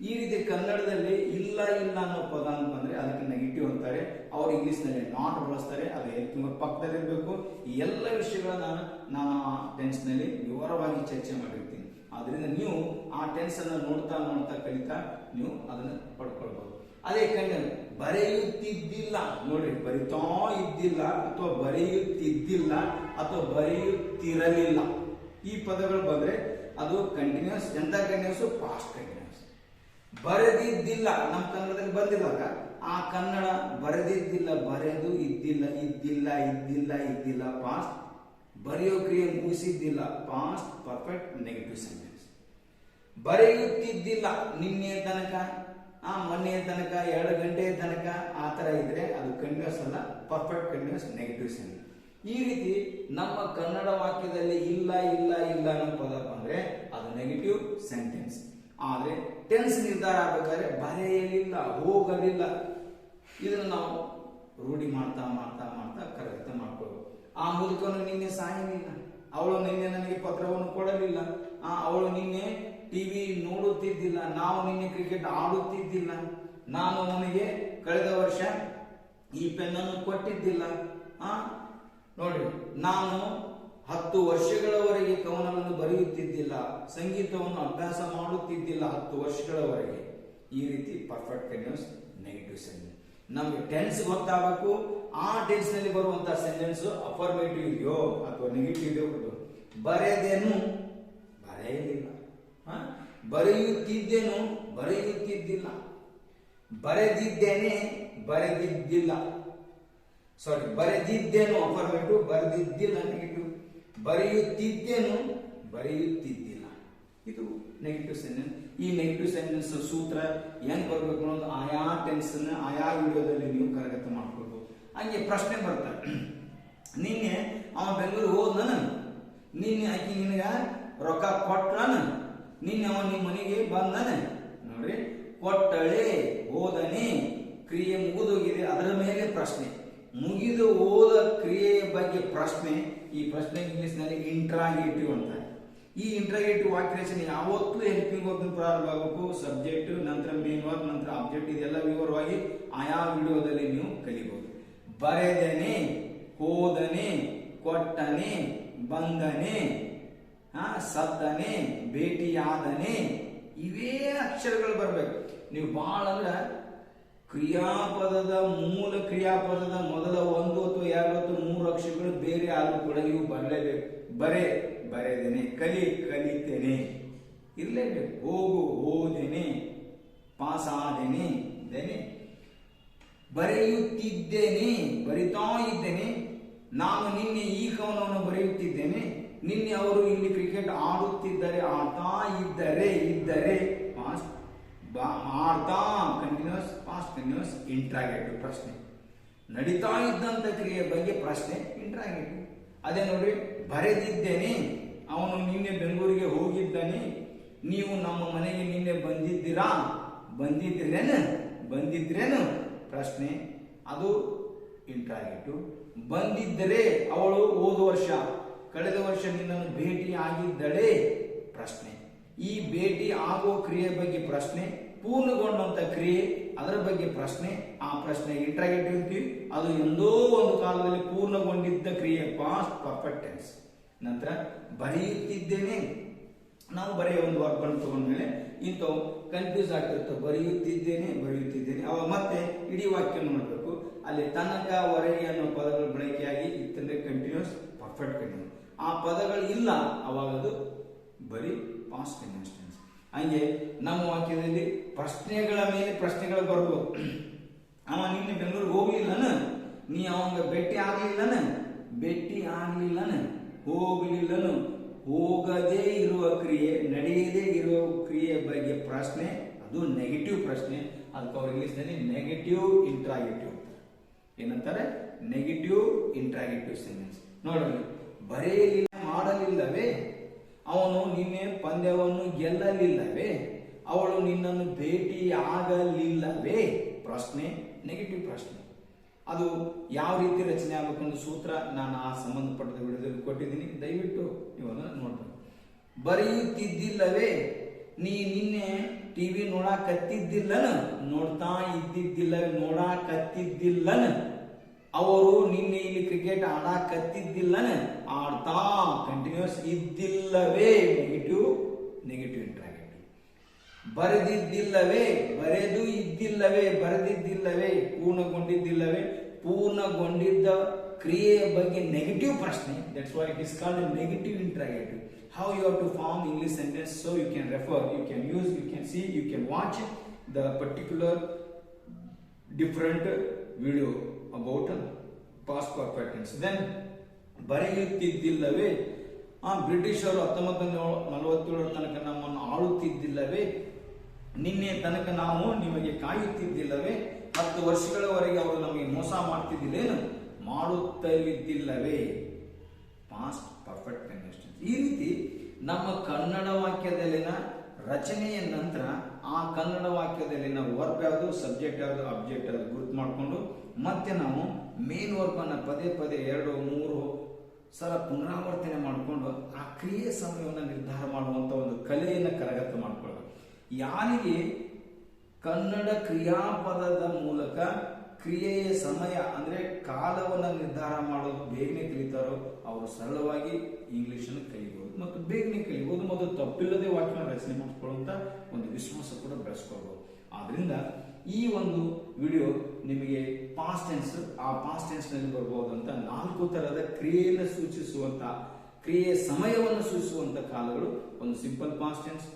ಈ ರೀತಿ ಕನ್ನಡದಲ್ಲಿ ಇಲ್ಲ ಅನ್ನೋ ಪದ ಅಂತ ಬಂದ್ರೆ ಅದಕ್ಕೆ ನೆಗೆಟಿವ್ ಅಂತಾರೆ. ಅವ್ರು ಇಂಗ್ಲಿಷ್ ನಲ್ಲಿ ನಾಟ್ ಬಳಸ್ತಾರೆ, ಅದು ಪಕ್ಕದಲ್ಲಿರ್ಬೇಕು. ಈ ಎಲ್ಲ ವಿಷಯಗಳನ್ನ ನಾನು ಆ ಟೆನ್ಸ್ ನಲ್ಲಿ ವಿವರವಾಗಿ ಚರ್ಚೆ ಮಾಡಿರ್ತೀನಿ. ಆದ್ರಿಂದ ನೀವು ಆ ಟೆನ್ಸ್ ಅನ್ನ ನೋಡ್ತಾ ಕಲಿತಾ ನೀವು ಅದನ್ನ ಪಡ್ಕೊಳ್ಬಹುದು. ಅದೇ ಬರೆಯುತ್ತಿದ್ದಿಲ್ಲ, ನೋಡ್ರಿ, ಬರಿತಾ ಇದ್ದಿಲ್ಲ ಅಥವಾ ಬರೆಯುತ್ತಿದ್ದಿಲ್ಲ ಅಥವಾ ಬರೆಯುತ್ತಿರಲಿಲ್ಲ, ಈ ಪದಗಳು ಬಂದ್ರೆ ಅದು ಕಂಟಿನ್ಯೂಸ್. ಎಂತ ಕಂಟಿನ್ಯೂಸ್? Past continuous. ಬರೆದಿದ್ದಿಲ್ಲ ನಮ್ಮ ಕನ್ನಡದಲ್ಲಿ ಬಂದಿರುವಾಗ ಆ ಕನ್ನಡ ಬರೆದಿದ್ದಿಲ್ಲ, ಬರೆದು ಇದ್ದಿಲ್ಲ, ಇದ್ದಿಲ್ಲ ಪಾಸ್ಟ್. ಬರೆಯೋ ಕ್ರಿಯೆ ಮುಗಿಸಿದ್ದಿಲ್ಲ, ಪಾಸ್ಟ್ ಪರ್ಫೆಕ್ಟ್ ನೆಗೆಟಿವ್ ಸೆಂಟೆನ್ಸ್. ಬರೆಯುತ್ತಿದ್ದಿಲ್ಲ ನಿನ್ನೆ ತನಕ, ಮೊನ್ನೆ ತನಕ, 2 ಗಂಟೆ ತನಕ, ಆ ತರ ಇದ್ರೆ ಅದು ಕಂಟಿನ್ಯೂಸ್ ಅಲ್ಲ, ಪರ್ಫೆಕ್ಟ್ ಕಂಟಿನ್ಯೂಸ್ ನೆಗೆಟಿವ್ ಸೆಂಟೆನ್ಸ್. ಈ ರೀತಿ ನಮ್ಮ ಕನ್ನಡ ವಾಕ್ಯದಲ್ಲಿ ಇಲ್ಲ ಇಲ್ಲ ಇಲ್ಲ ಅನ್ನೋ ಪದ ಬಂದ್ರೆ ಅದು ನೆಗೆಟಿವ್ ಸೆಂಟೆನ್ಸ್. ಆದ್ರೆ ಟೆನ್ಸ್ ನಿರ್ಧಾರ ಆಗ್ಬೇಕಾದ್ರೆ ಬರೆಯಲಿಲ್ಲ, ಹೋಗಲಿಲ್ಲ, ಇದನ್ನು ನಾವು ರೂಢಿ ಮಾಡ್ತಾ ಮಾಡ್ತಾ ಮಾಡ್ತಾ ಕರಗತ ಮಾಡ್ಕೋಬೇಕು. ಆ ಮುದುಕನು ನಿನ್ನೆ ಸಾಯಲಿಲ್ಲ, ಅವಳು ನಿನ್ನೆ ನನಗೆ ಪತ್ರವನ್ನು ಕೊಡಲಿಲ್ಲ, ಅವಳು ನಿನ್ನೆ ಟಿವಿ ನೋಡುತ್ತಿದ್ದಿಲ್ಲ, ನಾವು ನಿನ್ನೆ ಕ್ರಿಕೆಟ್ ಆಡುತ್ತಿದ್ದಿಲ್ಲ, ನಾನು ಅವನಿಗೆ ಕಳೆದ ವರ್ಷ ಈ ಪೆನ್ನನ್ನು ಕೊಟ್ಟಿದ್ದಿಲ್ಲ, ನೋಡಿ ನಾನು 10 ವರ್ಷಗಳವರೆಗೆ ಕವನವನ್ನು ಬರೆಯುತ್ತಿದ್ದಿಲ್ಲ, ಸಂಗೀತವನ್ನು ಅಭ್ಯಾಸ ಮಾಡುತ್ತಿದ್ದಿಲ್ಲ 10 ವರ್ಷಗಳವರೆಗೆ. ಈ ರೀತಿ ಪರ್ಫೆಕ್ಟ್ ಕಂಟಿನ್ಯೂಸ್ ನೆಗೆಟಿವ್ ಸೆಂಟೆನ್ಸ್. ನಮಗೆ ಟೆನ್ಸ್ ಗೊತ್ತಾಗಬೇಕು, ಆ ಟೆನ್ಸ್ ನಲ್ಲಿ ಬರುವಂತಹ ಸೆಂಟೆನ್ಸ್ ಅಫರ್ಮೇಟಿವ್ ಇದೆಯೋ ಅಥವಾ ನೆಗೆಟಿವ್ ಇದೆಯೋ. ಬರೆದೇನು, ಬರೆಯಲಿಲ್ಲ, ಬರೆಯುತ್ತಿದ್ದೇನು, ಬರೆಯುತ್ತಿದ್ದಿಲ್ಲ, ಬರೆದಿದ್ದೇನೆ, ಬರೆದಿದ್ದಿಲ್ಲ. ಸಾರಿ, ಬರೆದಿದ್ದೇನು ಅಫರ್ಮೇಟಿವ್, ಬರೆದಿದ್ದಿಲ್ಲ ನೆಗೆಟಿವ್. ಬರೆಯುತ್ತಿದ್ದೇನು, ಬರೆಯುತ್ತಿದ್ದಿಲ್ಲ, ಇದು ನೆಗೆಟಿವ್ ಸೆಂಟೆನ್ಸ್. ಈ ನೆಗೆಟಿವ್ ಸೆಂಟೆನ್ಸ್ ಸೂತ್ರ ಹೆಂಗ್ ಬರ್ಬೇಕು ಅನ್ನೋದು ಆಯಾ ಟೆನ್ಸ್ ಆಯಾ ವಿಡಿಯೋದಲ್ಲಿ ನೀವು ಕರಗತ ಮಾಡ್ಕೊಳ್ಬಹುದು. ಹಂಗೆ ಪ್ರಶ್ನೆ ಬರ್ತಾರೆ, ನಿನ್ನೆ ಅವ ಬೆಂಗಳೂರು ಹೋದ್ನ, ನಿನ್ನೆ ಆಕಿ ನಿನಗ ರೊಕ್ಕ ಕೊಟ್ಟನ, ನಿನ್ನೆ ಅವ ನಿಮ್ಮ ಮನೆಗೆ ಬಂದನ. ನೋಡ್ರಿ, ಕೊಟ್ಟಳೆ, ಹೋದನೆ, ಕ್ರಿಯೆ ಮುಗಿದೋಗಿದೆ, ಅದರ ಮೇಲೆ ಪ್ರಶ್ನೆ. ಮುಗಿದು ಹೋದ ಕ್ರಿಯೆಯ ಬಗ್ಗೆ ಪ್ರಶ್ನೆ. ಈ ಪ್ರಶ್ನೆ ಇಂಗ್ಲಿಷ್ ನಲ್ಲಿ ಇಂಟ್ರಾಗೇಟಿವ್ ಅಂತಾರೆ. ಈ ಇಂಟ್ರಾಗೇಟಿವ್ ವಾಕ್ಯ ರಚನೆ ಯಾವತ್ತೂ ಹೆಲ್ಪಿಂಗ್ ವರ್ಬ್ ಪ್ರಾರಂಭ ಆಗಬೇಕು. ಸಬ್ಜೆಕ್ಟ್, ನಂತರ ಮೇನ್ ವರ್ಬ್, ನಂತರ ಆಬ್ಜೆಕ್ಟ್, ಇದೆಲ್ಲ ವಿವರವಾಗಿ ಆಯಾ ವಿಡಿಯೋದಲ್ಲಿ ನೀವು ಕಲಿಬಹುದು. ಬರೆದನೆ, ಹೋದನೆ, ಕೊಟ್ಟನೆ, ಬಂದನೆ, ಸದ್ದನೆ, ಭೇಟಿಯಾದನೆ, ಇವೇ ಅಕ್ಷರಗಳು ಬರ್ಬೇಕು. ನೀವು ಬಹಳ ಅಂದ್ರ ಕ್ರಿಯಾಪದದ ಮೂಲ ಕ್ರಿಯಾಪದದ ಮೊದಲ 1 ಅಥವಾ 2 ಅಥವಾ 3 ಅಕ್ಷರಗಳು ಬೇರೆ ಆದ್ರೂ ಕೂಡ ಇವು ಬರಲೇಬೇಕು. ಬರೆದೇನೆ, ಕಲಿತೇನೆ ಇರಲೇಬೇಕು. ಹೋಗು, ಹೋದೇನೆ, ಪಾಸ್ ಆದೇನೆ, ಬರೆಯುತ್ತಿದ್ದೇನೆ, ಬರಿತಾ ಇದ್ದೇನೆ, ನಾನು ನಿನ್ನೆ ಈ ಕವನವನ್ನು ಬರೆಯುತ್ತಿದ್ದೇನೆ, ನಿನ್ನೆ ಅವರು ಇಲ್ಲಿ ಕ್ರಿಕೆಟ್ ಆಡುತ್ತಿದ್ದರೆ, ಆಡ್ತಾ ಇದ್ದರೆ ಪಾಸ್ಟ್, ಮಾಡ್ತಾ ಕಂಟಿನ್ಯೂಸ್, ಪಾಸ್ಟ್ ಕಂಟಿನ್ಯೂಸ್, ಇಂಟ್ರಾಗೇಟಿವ್ ಪ್ರಶ್ನೆ. ನಡೀತಾ ಇದ್ದಂತ ಕ್ರಿಯೆ ಬಗ್ಗೆ ಪ್ರಶ್ನೆ, ಇಂಟ್ರಾಗೇಟಿವ್. ಅದೇ ನೋಡಿ, ಬರೆದಿದ್ದೇನೆ, ಅವನು ನಿನ್ನೆ ಬೆಂಗಳೂರಿಗೆ ಹೋಗಿದ್ದಾನೆ, ನೀವು ನಮ್ಮ ಮನೆಗೆ ನಿನ್ನೆ ಬಂದಿದ್ರೇನು ಪ್ರಶ್ನೆ, ಅದು ಇಂಟ್ರಾಗೇಟಿವ್. ಬಂದಿದ್ದರೆ ಅವಳು ಕಳೆದ ವರ್ಷ ನಿನ್ನನ್ನು ಭೇಟಿ ಆಗಿದ್ದಳೆ ಪ್ರಶ್ನೆ. ಈ ಭೇಟಿ ಆಗೋ ಕ್ರಿಯೆ ಬಗ್ಗೆ ಪ್ರಶ್ನೆ, ಪೂರ್ಣಗೊಂಡಂತ ಕ್ರಿಯೆ ಅದರ ಬಗ್ಗೆ ಪ್ರಶ್ನೆ. ಆ ಪ್ರಶ್ನೆ ಇಂಟ್ರಾಗೇಟಿವ್ ಅಂತೀವಿ. ಅದು ಎಂದೋ ಒಂದು ಕಾಲದಲ್ಲಿ ಪೂರ್ಣಗೊಂಡಿದ್ದ ಕ್ರಿಯೆ, ಪಾಸ್ಟ್ ಪರ್ಫೆಕ್ಟ್ ಟೆನ್ಸ್. ನಂತರ ಬರೆಯುತ್ತಿದ್ದೇನೆ, ನಾವು ಬರೆಯೋ ಒಂದು ವರ್ಬ್ ಅನ್ನು ತಗೊಂಡ್ಮೇಲೆ ಇಂಥವು ಕನ್ಫ್ಯೂಸ್ ಆಗ್ತಿರ್ತವೆ. ಬರೆಯುತ್ತಿದ್ದೇನೆ ಅವ ಮತ್ತೆ ಇಡೀ ವಾಕ್ಯ ನೋಡಬೇಕು. ಅಲ್ಲಿ ತನಕ, ವರೆಗೆ ಅನ್ನೋ ಪದಗಳು ಬಳಕೆಯಾಗಿ ಇತ್ತಂದ್ರೆ ಕಂಟಿನ್ಯೂಸ್, ಪರ್ಫೆಕ್ಟ್ ಕಂಟಿನ್ಯೂಸ್. ಆ ಪದಗಳು ಇಲ್ಲ, ಅವಾಗ ಅದು ಬರೀ ಪಾಸ್ಟ್ ಕಂಟಿನ್ಯೂಸ್ ಟೆನ್ಸ್. ಹಂಗೆ ನಮ್ಮ ವಾಕ್ಯದಲ್ಲಿ ಪ್ರಶ್ನೆಗಳ ಮೇಲೆ ಪ್ರಶ್ನೆಗಳು ಬರ್ಬೋದು. ಅವ ನಿನ್ನೆ ಬೆಂಗಳೂರಿಗೆ ಹೋಗ್ಲಿಲ್ಲನ, ನೀ ಅವಂಗ ಭೇಟಿ ಆಗ್ಲಿಲ್ಲನ, ಹೋಗ್ಲಿಲ್ಲನು, ಹೋಗದೇ ಇರುವ ಕ್ರಿಯೆ, ನಡೆಯದೇ ಇರುವ ಕ್ರಿಯೆ ಬಗ್ಗೆ ಪ್ರಶ್ನೆ, ಅದು ನೆಗೆಟಿವ್ ಪ್ರಶ್ನೆ. ಅದಕ್ಕೆ ಅವ್ರ ಇಂಗ್ಲಿಷ್ ನಲ್ಲಿ ನೆಗೆಟಿವ್ ಇಂಟ್ರಾಗೇಟಿವ್ ಏನಂತಾರೆ, ನೆಗೆಟಿವ್ ಇಂಟ್ರಾಗೇಟಿವ್ ಸೆಂಟೆನ್ಸ್. ನೋಡ್ರಿ, ಬರೆಯಲಿಲ್ಲ, ಮಾಡಲಿಲ್ಲವೇ, ಅವನು ನಿನ್ನೆ ಪಂದ್ಯವನ್ನು ಗೆಲ್ಲಲಿಲ್ಲವೇ, ಅವಳು ನಿನ್ನನ್ನು ಭೇಟಿ ಆಗಲಿಲ್ಲವೇ ಪ್ರಶ್ನೆ, ನೆಗೆಟಿವ್ ಪ್ರಶ್ನೆ. ಅದು ಯಾವ ರೀತಿ ರಚನೆ ಆಗಬೇಕು ಅನ್ನೋ ಸೂತ್ರ ನಾನು ಆ ಸಂಬಂಧಪಟ್ಟ ವಿಡಿಯೋದಲ್ಲಿ ಕೊಟ್ಟಿದ್ದೀನಿ, ದಯವಿಟ್ಟು ನೀವು ಅದನ್ನು ನೋಡ್ಬೇಕು. ಬರೆಯುತ್ತಿದ್ದಿಲ್ಲವೇ, ನೀ ನಿನ್ನೆ ಟಿವಿ ನೋಡಾಕತ್ತಿದ್ದಿಲ್ಲನ, ನೋಡ್ತಾ ನೋಡಾಕತ್ತಿದ್ದಿಲ್ಲನ, ಅವರು ನಿನ್ನೆ ಇಲ್ಲಿ ಕ್ರಿಕೆಟ್ ಆಡಾಕತ್ತಿದ್ದಿಲ್ಲನ, ಆಡ್ತಾ ಕಂಟಿನ್ಯೂಸ್ ಇದ್ದಿಲ್ಲವೇ, ನೆಗೆಟಿವ್ ಇಂಟ್ರಾಗೇಟಿವ್. ಬರೆದಿದ್ದಿಲ್ಲವೇ, ಬರೆದು ಇದ್ದಿಲ್ಲವೇ, ಬರೆದಿದ್ದಿಲ್ಲವೇ, ಪೂರ್ಣಗೊಂಡಿದ್ದಿಲ್ಲವೇ, ಪೂರ್ಣಗೊಂಡಿದ್ದ ಕ್ರಿಯೆಯ ಬಗ್ಗೆ ನೆಗೆಟಿವ್ ಪ್ರಶ್ನೆ. That's why it is called negative interrogative. How you have to form English sentence, so you can refer, you can use, you can see, you can watch the particular different video about past perfect tense. Then ಬರೆಯುತ್ತಿದ್ದಿಲ್ಲವೇ? ಬ್ರಿಟಿಷರು 1947 ತನಕ ನಮ್ಮನ್ನು ಆಳುತ್ತಿದ್ದಿಲ್ಲವೇ? ನಿನ್ನೆ ತನಕ ನಾವು ನಿಮಗೆ ಕಾಯುತ್ತಿದ್ದಿಲ್ಲವೇ? 10 ವರ್ಷಗಳವರೆಗೆ ಅವರು ನಮಗೆ ಮೋಸ ಮಾಡ್ತಿದ್ದಿಲ್ಲೇನು? ಮಾಡುತ್ತಲಿದ್ದಿಲ್ಲವೇ? Past perfect continuous. ಈ ರೀತಿ ನಮ್ಮ ಕನ್ನಡ ವಾಕ್ಯದಲ್ಲಿನ ರಚನೆಯ ನಂತರ ಆ ಕನ್ನಡ ವಾಕ್ಯದಲ್ಲಿನ ವರ್ಬ್ ಯಾವುದು, ಸಬ್ಜೆಕ್ಟ್ ಯಾವುದು, ಅಬ್ಜೆಕ್ಟ್ ಯಾವುದು ಗುರುತು ಮಾಡಿಕೊಂಡು ಮತ್ತೆ ನಾವು ಮೇನ್ ವರ್ಬ್ ಅನ್ನ ಪದೇ ಪದೇ 2-3 ಸಲ ಪುನರಾವರ್ತನೆ ಮಾಡಿಕೊಂಡು ಆ ಕ್ರಿಯೆ ಸಮಯವನ್ನು ನಿರ್ಧಾರ ಮಾಡುವಂತ ಒಂದು ಕಲೆಯನ್ನು ಕರಗತ ಮಾಡಿಕೊಳ್ಳೋದು. ಯಾರಿಗೆ ಕನ್ನಡ ಕ್ರಿಯಾಪದದ ಮೂಲಕ ಕ್ರಿಯೆಯ ಸಮಯ ಅಂದ್ರೆ ಕಾಲವನ್ನು ನಿರ್ಧಾರ ಮಾಡೋದು ಬೇಗನೆ ಕಲಿತಾರೋ ಅವರು ಸರಳವಾಗಿ ಇಂಗ್ಲಿಷ್ ಅನ್ನು ಕಲಿಬಹುದು ಮತ್ತು ಬೇಗನೆ ಕಲಿಬಹುದು ಮತ್ತು ತಪ್ಪಿಲ್ಲದೆ ವಾಕ್ಯನ ರಚನೆ ಮಾಡಿಕೊಳ್ಳುವಂತ ಒಂದು ವಿಶ್ವಾಸ ಕೂಡ ಬೆಳೆಸ್ಕೊಳ್ಬಹುದು. ಆದ್ರಿಂದ ಈ ಒಂದು ವಿಡಿಯೋ ನಿಮಗೆ ಪಾಸ್ಟ್ ಟೆನ್ಸ್, ಆ ಪಾಸ್ಟ್ ಟೆನ್ಸ್ ನಲ್ಲಿ ಬರಬಹುದಂತ 4 ತರಹದ ಕ್ರಿಯೆಯನ್ನು ಸೂಚಿಸುವಂತ ಕ್ರಿಯೆಯ ಸಮಯವನ್ನು ಸೂಚಿಸುವಂತ ಕಾಲಗಳು. ಒಂದು ಸಿಂಪಲ್ ಪಾಸ್ಟ್ ಟೆನ್ಸ್,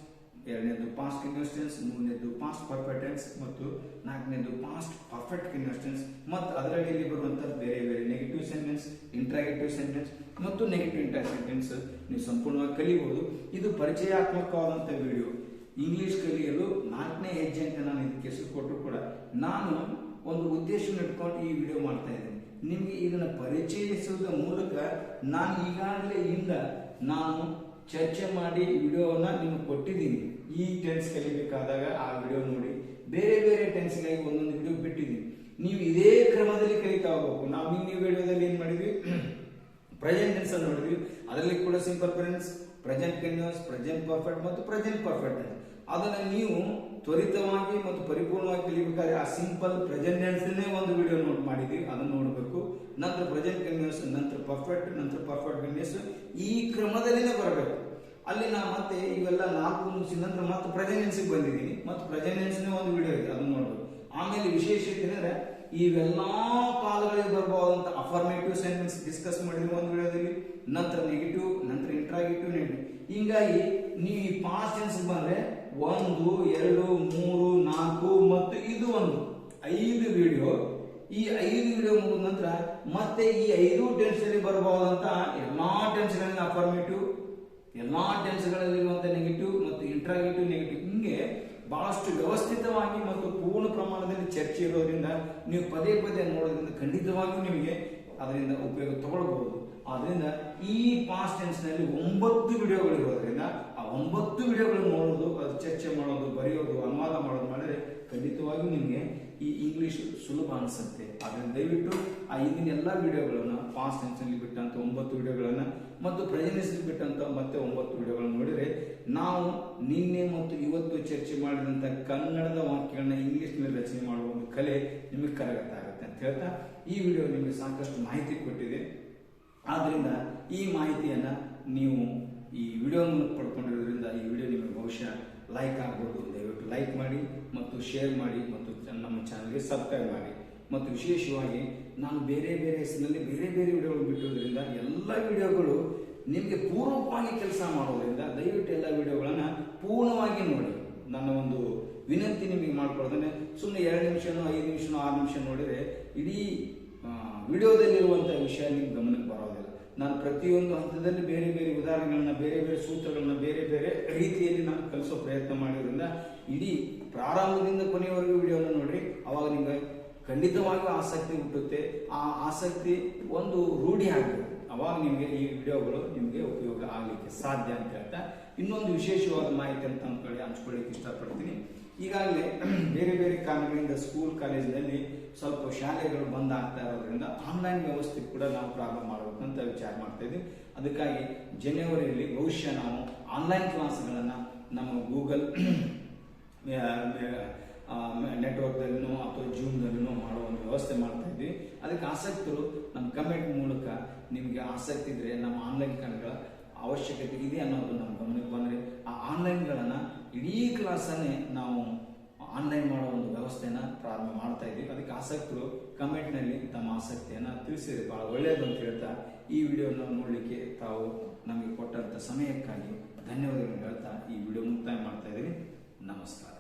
2ನೇದು ಪಾಸ್ಟ್ ಕಂಟಿನ್ಯೂಸ್ ಟೆನ್ಸ್, 3ನೇದು ಪಾಸ್ಟ್ ಪರ್ಫೆಕ್ಟ್ ಟೆನ್ಸ್ ಮತ್ತು 4ನೇದು ಪಾಸ್ಟ್ ಪರ್ಫೆಕ್ಟ್ ಕಂಟಿನ್ಯೂಸ್ ಟೆನ್ಸ್. ಮತ್ತು ಅದರಲ್ಲಿ ಬರುವಂತಹ ಬೇರೆ ಬೇರೆ ನೆಗೆಟಿವ್ ಸೆಂಟೆನ್ಸ್, ಇಂಟ್ರಾಗೇಟಿವ್ ಸೆಂಟೆನ್ಸ್ ಮತ್ತು ನೆಗೆಟಿವ್ ಇಂಟ್ರಾಗೇಟಿವ್ ಸೆಂಟೆನ್ಸ್ ನೀವು ಸಂಪೂರ್ಣವಾಗಿ ಕಲಿಯಬಹುದು. ಇದು ಪರಿಚಯಾತ್ಮಕವಾದಂತ ವಿಡಿಯೋ. ಇಂಗ್ಲಿಷ್ ಕಲಿಯಲು 4ನೇ ಹೆಜ್ಜೆ ಅಂತ ನಾನು ಇದಕ್ಕೆ ಹೆಸರು ಕೊಟ್ಟರು ಕೂಡ ನಾನು ಒಂದು ಉದ್ದೇಶವನ್ನು ಇಟ್ಕೊಂಡು ಈ ವಿಡಿಯೋ ಮಾಡ್ತಾ ಇದ್ದೀನಿ. ನಿಮಗೆ ಇದನ್ನು ಪರಿಚಯಿಸುವುದರ ಮೂಲಕ ನಾನು ಈಗಾಗಲೇ ನಾನು ಚರ್ಚೆ ಮಾಡಿ ವಿಡಿಯೋನ ನಿಮಗೆ ಕೊಟ್ಟಿದ್ದೀನಿ. ಈ ಟೆನ್ಸ್ ಕಲಿಬೇಕಾದಾಗ ಆ ವಿಡಿಯೋ ನೋಡಿ, ಬೇರೆ ಬೇರೆ ಟೆನ್ಸ್ಗಾಗಿ ಒಂದೊಂದು ವಿಡಿಯೋ ಬಿಟ್ಟಿದ್ದೀನಿ. ನೀವು ಇದೇ ಕ್ರಮದಲ್ಲಿ ಕಲಿತಾ ಹೋಗ್ಬೇಕು. ನಾವು ಈ ವಿಡಿಯೋದಲ್ಲಿ ಏನ್ ಮಾಡಿದ್ವಿ, ಪ್ರೆಸೆಂಟ್ ಟೆನ್ಸ್ ಅನ್ನು ನೋಡಿದ್ವಿ. ಅದರಲ್ಲಿ ಕೂಡ simple present, present continuous, present perfect ಮತ್ತು ಪ್ರೆಸೆಂಟ್ ಪರ್ಫೆಕ್ಟ್ ಟೆನ್ಸ್. ಅದನ್ನ ನೀವು ತ್ವರಿತವಾಗಿ ಮತ್ತು ಪರಿಪೂರ್ಣವಾಗಿ ಕಲಿಬೇಕಾದ್ರೆ ಆ ಸಿಂಪಲ್ ಪ್ರೆಸೆಂಟ್ ಟೆನ್ಸ್ ಒಂದು ವಿಡಿಯೋ ನೋಟ್ ಮಾಡಿದ್ವಿ, ಅದನ್ನು ನೋಡಬೇಕು. ನಂತರ ಪ್ರೆಸೆಂಟ್ ಕಂಟಿನ್ಯೂಸ್, ನಂತರ ಪರ್ಫೆಕ್ಟ್, ನಂತರ ಪರ್ಫೆಕ್ಟ್ ಕಂಟಿನ್ಯೂಸ್, ಈ ಕ್ರಮದಲ್ಲಿನೇ ಬರಬೇಕು. ಅಲ್ಲಿ ನಾ ಮತ್ತೆ ಇವೆಲ್ಲ 4 ಮುಗಿಸಿದ ನಂತರ ಮತ್ತೆ ಪ್ರೆಸೆಂಟ್ ಟೆನ್ಸ್ಗೆ ಬಂದಿದ್ದೀನಿ. ಮತ್ತು ಪ್ರೆಸೆಂಟ್ ಟೆನ್ಸ್ ಒಂದು ವಿಡಿಯೋ ಇದೆ, ಅದನ್ನು ನೋಡಬೇಕು. ಆಮೇಲೆ ವಿಶೇಷತೆ ಅಂದ್ರೆ ಇವೆಲ್ಲಾ ಕಾಲಗಳಿಗೆ ಬರಬಹುದಂತ ಅಫರ್ಮೇಟಿವ್ ಸೆಂಟೆನ್ಸ್ ಡಿಸ್ಕಸ್ ಮಾಡಿದ್ವಿ ಒಂದು ವಿಡಿಯೋದಲ್ಲಿ. ನಂತರ ನೆಗೆಟಿವ್, ನಂತರ ಇಂಟ್ರಾಗೇಟಿವ್, ನೆಗೆಟಿವ್. ಹಿಂಗಾಗಿ ನೀವು ಈ ಪಾಸ್ಟ್ ಟೆನ್ಸ್ ಬಂದ್ರೆ 1, 2, 3, 4 ಮತ್ತು ಇದು ಒಂದು 5 ವಿಡಿಯೋ. ಈ 5 ವಿಡಿಯೋ ಮುಗಿದ ನಂತರ ಮತ್ತೆ ಈ 5 ಟೆನ್ಸ್ ಅಲ್ಲಿ ಬರಬಹುದಂತ ಎಲ್ಲಾ ಟೆನ್ಸ್ ಗಳಲ್ಲಿ ಅಫರ್ಮೇಟಿವ್, ಎಲ್ಲಾ ಟೆನ್ಸ್ ಗಳಲ್ಲಿರುವಂತ ನೆಗೆಟಿವ್ ಮತ್ತು ಇಂಟ್ರಾಗೇಟಿವ್, ನೆಗೆಟಿವ್, ಹಿಂಗೆ ಬಹಳಷ್ಟು ವ್ಯವಸ್ಥಿತವಾಗಿ ಮತ್ತು ಪೂರ್ಣ ಪ್ರಮಾಣದಲ್ಲಿ ಚರ್ಚೆ ಇರೋದ್ರಿಂದ ನೀವು ಪದೇ ಪದೇ ನೋಡೋದ್ರಿಂದ ಖಂಡಿತವಾಗಿಯೂ ನಿಮಗೆ ಅದರಿಂದ ಉಪಯೋಗ ತಗೊಳ್ಬಹುದು. ಆದ್ರಿಂದ ಈ ಪಾಸ್ಟ್ ಟೆನ್ಸ್ ನಲ್ಲಿ 9 ವಿಡಿಯೋಗಳು ಇರೋದ್ರಿಂದ ಆ 9 ವಿಡಿಯೋಗಳು ನೋಡೋದು, ಅದು ಚರ್ಚೆ ಮಾಡೋದು, ಬರೆಯೋದು, ಅನುವಾದ ಮಾಡೋದು ಮಾಡಿದ್ರೆ ಖಂಡಿತವಾಗಿಯೂ ನಿಮಗೆ ಈ ಇಂಗ್ಲಿಷ್ ಸುಲಭ ಅನಿಸುತ್ತೆ. ಆದ್ರಿಂದ ದಯವಿಟ್ಟು ಆ ಹಿಂದಿನ ಎಲ್ಲಾ ವಿಡಿಯೋಗಳನ್ನ, ಪಾಸ್ಟ್ ಟೆನ್ಸ್ ನಲ್ಲಿ ಬಿಟ್ಟಂತ 9 ವಿಡಿಯೋಗಳನ್ನ ಮತ್ತು ಪ್ರೆಸೆಂಟ್ ಟೆನ್ಸ್ ಬಿಟ್ಟಂತ ಮತ್ತೆ 9 ವಿಡಿಯೋಗಳನ್ನು ನೋಡಿದ್ರೆ ನಾವು ನಿನ್ನೆ ಮತ್ತು ಇವತ್ತು ಚರ್ಚೆ ಮಾಡಿದಂತ ಕನ್ನಡದ ವಾಕ್ಯಗಳನ್ನ ಇಂಗ್ಲಿಷ್ ನಲ್ಲಿ ರಚನೆ ಮಾಡುವ ಒಂದು ಕಲೆ ನಿಮಗೆ ಕರಗತ ಆಗುತ್ತೆ ಅಂತ ಹೇಳ್ತಾ ಈ ವಿಡಿಯೋ ನಿಮಗೆ ಸಾಕಷ್ಟು ಮಾಹಿತಿ ಕೊಟ್ಟಿದೆ. ಆದ್ರಿಂದ ಈ ಮಾಹಿತಿಯನ್ನ ನೀವು ಈ ವಿಡಿಯೋ ಮೂಲಕ ಪಡ್ಕೊಂಡಿರೋದ್ರಿಂದ ಈ ವಿಡಿಯೋ ನಿಮಗೆ ಬಹುಶಃ ಲೈಕ್ ಆಗ್ಬೋದು. ದಯವಿಟ್ಟು ಲೈಕ್ ಮಾಡಿ ಮತ್ತು ಶೇರ್ ಮಾಡಿ ಮತ್ತು ನಮ್ಮ ಚಾನಲ್ಗೆ ಸಬ್ಸ್ಕ್ರೈಬ್ ಮಾಡಿ. ಮತ್ತು ವಿಶೇಷವಾಗಿ ನಾನು ಬೇರೆ ಬೇರೆ ಹೆಸರಿನಲ್ಲಿ ಬೇರೆ ಬೇರೆ ವಿಡಿಯೋಗಳು ಬಿಟ್ಟಿರೋದ್ರಿಂದ ಎಲ್ಲ ವಿಡಿಯೋಗಳು ನಿಮಗೆ ಪೂರ್ವಕವಾಗಿ ಕೆಲಸ ಮಾಡೋದ್ರಿಂದ ದಯವಿಟ್ಟು ಎಲ್ಲ ವಿಡಿಯೋಗಳನ್ನ ಪೂರ್ಣವಾಗಿ ನೋಡಿ. ನನ್ನ ಒಂದು ವಿನಂತಿ ನಿಮಗೆ ಮಾಡ್ಕೊಳ್ಳೋದ್ರೆ ಸುಮ್ಮನೆ 2 ನಿಮಿಷನೋ 5 ನಿಮಿಷನೋ 6 ನಿಮಿಷ ನೋಡಿದ್ರೆ ಇಡೀ ವಿಡಿಯೋದಲ್ಲಿರುವಂತಹ ವಿಷಯ ನಿಮ್ಗೆ ಗಮನಕ್ಕೆ ಬರೋದಿಲ್ಲ. ನಾನು ಪ್ರತಿಯೊಂದು ಹಂತದಲ್ಲಿ ಬೇರೆ ಬೇರೆ ಉದಾಹರಣೆಗಳನ್ನ, ಬೇರೆ ಬೇರೆ ಸೂತ್ರಗಳನ್ನ ಬೇರೆ ಬೇರೆ ರೀತಿಯಲ್ಲಿ ನಾನು ಕಲಿಸೋ ಪ್ರಯತ್ನ ಮಾಡಿದ್ರಿಂದ ಇಡೀ ಪ್ರಾರಂಭದಿಂದ ಕೊನೆಯವರೆಗೂ ವಿಡಿಯೋನ ನೋಡ್ರಿ. ಅವಾಗ ನಿಮ್ಗೆ ಖಂಡಿತವಾಗಿಯೂ ಆಸಕ್ತಿ ಹುಟ್ಟುತ್ತೆ. ಆ ಆಸಕ್ತಿ ಒಂದು ರೂಢಿ ಆಗಬೇಕು. ಅವಾಗ ನಿಮಗೆ ಈ ವಿಡಿಯೋಗಳು ನಿಮಗೆ ಉಪಯೋಗ ಆಗಲಿಕ್ಕೆ ಸಾಧ್ಯ ಅಂತ ಹೇಳ್ತಾ ಇನ್ನೊಂದು ವಿಶೇಷವಾದ ಮಾಹಿತಿ ಅಂತ ಹಂಚ್ಕೊಳ್ಳಿಕ್ಕೆ ಇಷ್ಟಪಡ್ತೀನಿ. ಈಗಾಗಲೇ ಬೇರೆ ಬೇರೆ ಕಾರಣಗಳಿಂದ ಸ್ಕೂಲ್ ಕಾಲೇಜಿನಲ್ಲಿ ಸ್ವಲ್ಪ ಶಾಲೆಗಳು ಬಂದ್ ಆಗ್ತಾ ಇರೋದ್ರಿಂದ ಆನ್ಲೈನ್ ವ್ಯವಸ್ಥೆ ಕೂಡ ನಾವು ಪ್ರಾರಂಭ ಮಾಡಬೇಕಂತ ವಿಚಾರ ಮಾಡ್ತಾ ಇದ್ದೀವಿ. ಅದಕ್ಕಾಗಿ ಜನವರಿಯಲ್ಲಿ ಬಹುಶಃ ನಾವು ಆನ್ಲೈನ್ ಕ್ಲಾಸ್ಗಳನ್ನ ನಮ್ಮ ಗೂಗಲ್ ನೆಟ್ವರ್ಕ್ ದಲ್ಲಿನೋ ಅಥವಾ ಜೂಮ್ ದಲ್ಲಿನೋ ಮಾಡೋ ಒಂದು ವ್ಯವಸ್ಥೆ ಮಾಡ್ತಾ ಇದ್ವಿ. ಅದಕ್ಕೆ ಆಸಕ್ತರು ನಮ್ಮ ಕಮೆಂಟ್ ಮೂಲಕ ನಿಮಗೆ ಆಸಕ್ತಿ ಇದ್ರೆ ನಮ್ಮ ಆನ್ಲೈನ್ ಕಾರ್ಡ್ಗಳ ಅವಶ್ಯಕತೆ ಇದೆ ಅನ್ನೋದು ನಮ್ಮ ಗಮನಕ್ಕೆ ಬಂದ್ರೆ ಆ ಆನ್ಲೈನ್ಗಳನ್ನ ಇಡೀ ಕ್ಲಾಸನ್ನೇ ನಾವು ಆನ್ಲೈನ್ ಮಾಡೋ ಒಂದು ವ್ಯವಸ್ಥೆಯನ್ನ ಪ್ರಾರಂಭ ಮಾಡ್ತಾ ಇದ್ದೀವಿ. ಅದಕ್ಕೆ ಆಸಕ್ತರು ಕಮೆಂಟ್ ನಲ್ಲಿ ತಮ್ಮ ಆಸಕ್ತಿಯನ್ನ ತಿಳಿಸಿದ್ರೆ ಬಹಳ ಒಳ್ಳೆಯದು ಅಂತ ಹೇಳ್ತಾ ಈ ವಿಡಿಯೋನ ನೋಡ್ಲಿಕ್ಕೆ ತಾವು ನಮಗೆ ಕೊಟ್ಟಂತ ಸಮಯಕ್ಕಾಗಿ ಧನ್ಯವಾದಗಳನ್ನು ಹೇಳ್ತಾ ಈ ವಿಡಿಯೋ ಮುಕ್ತಾಯ ಮಾಡ್ತಾ ಇದ್ದೀನಿ. ನಮಸ್ಕಾರ.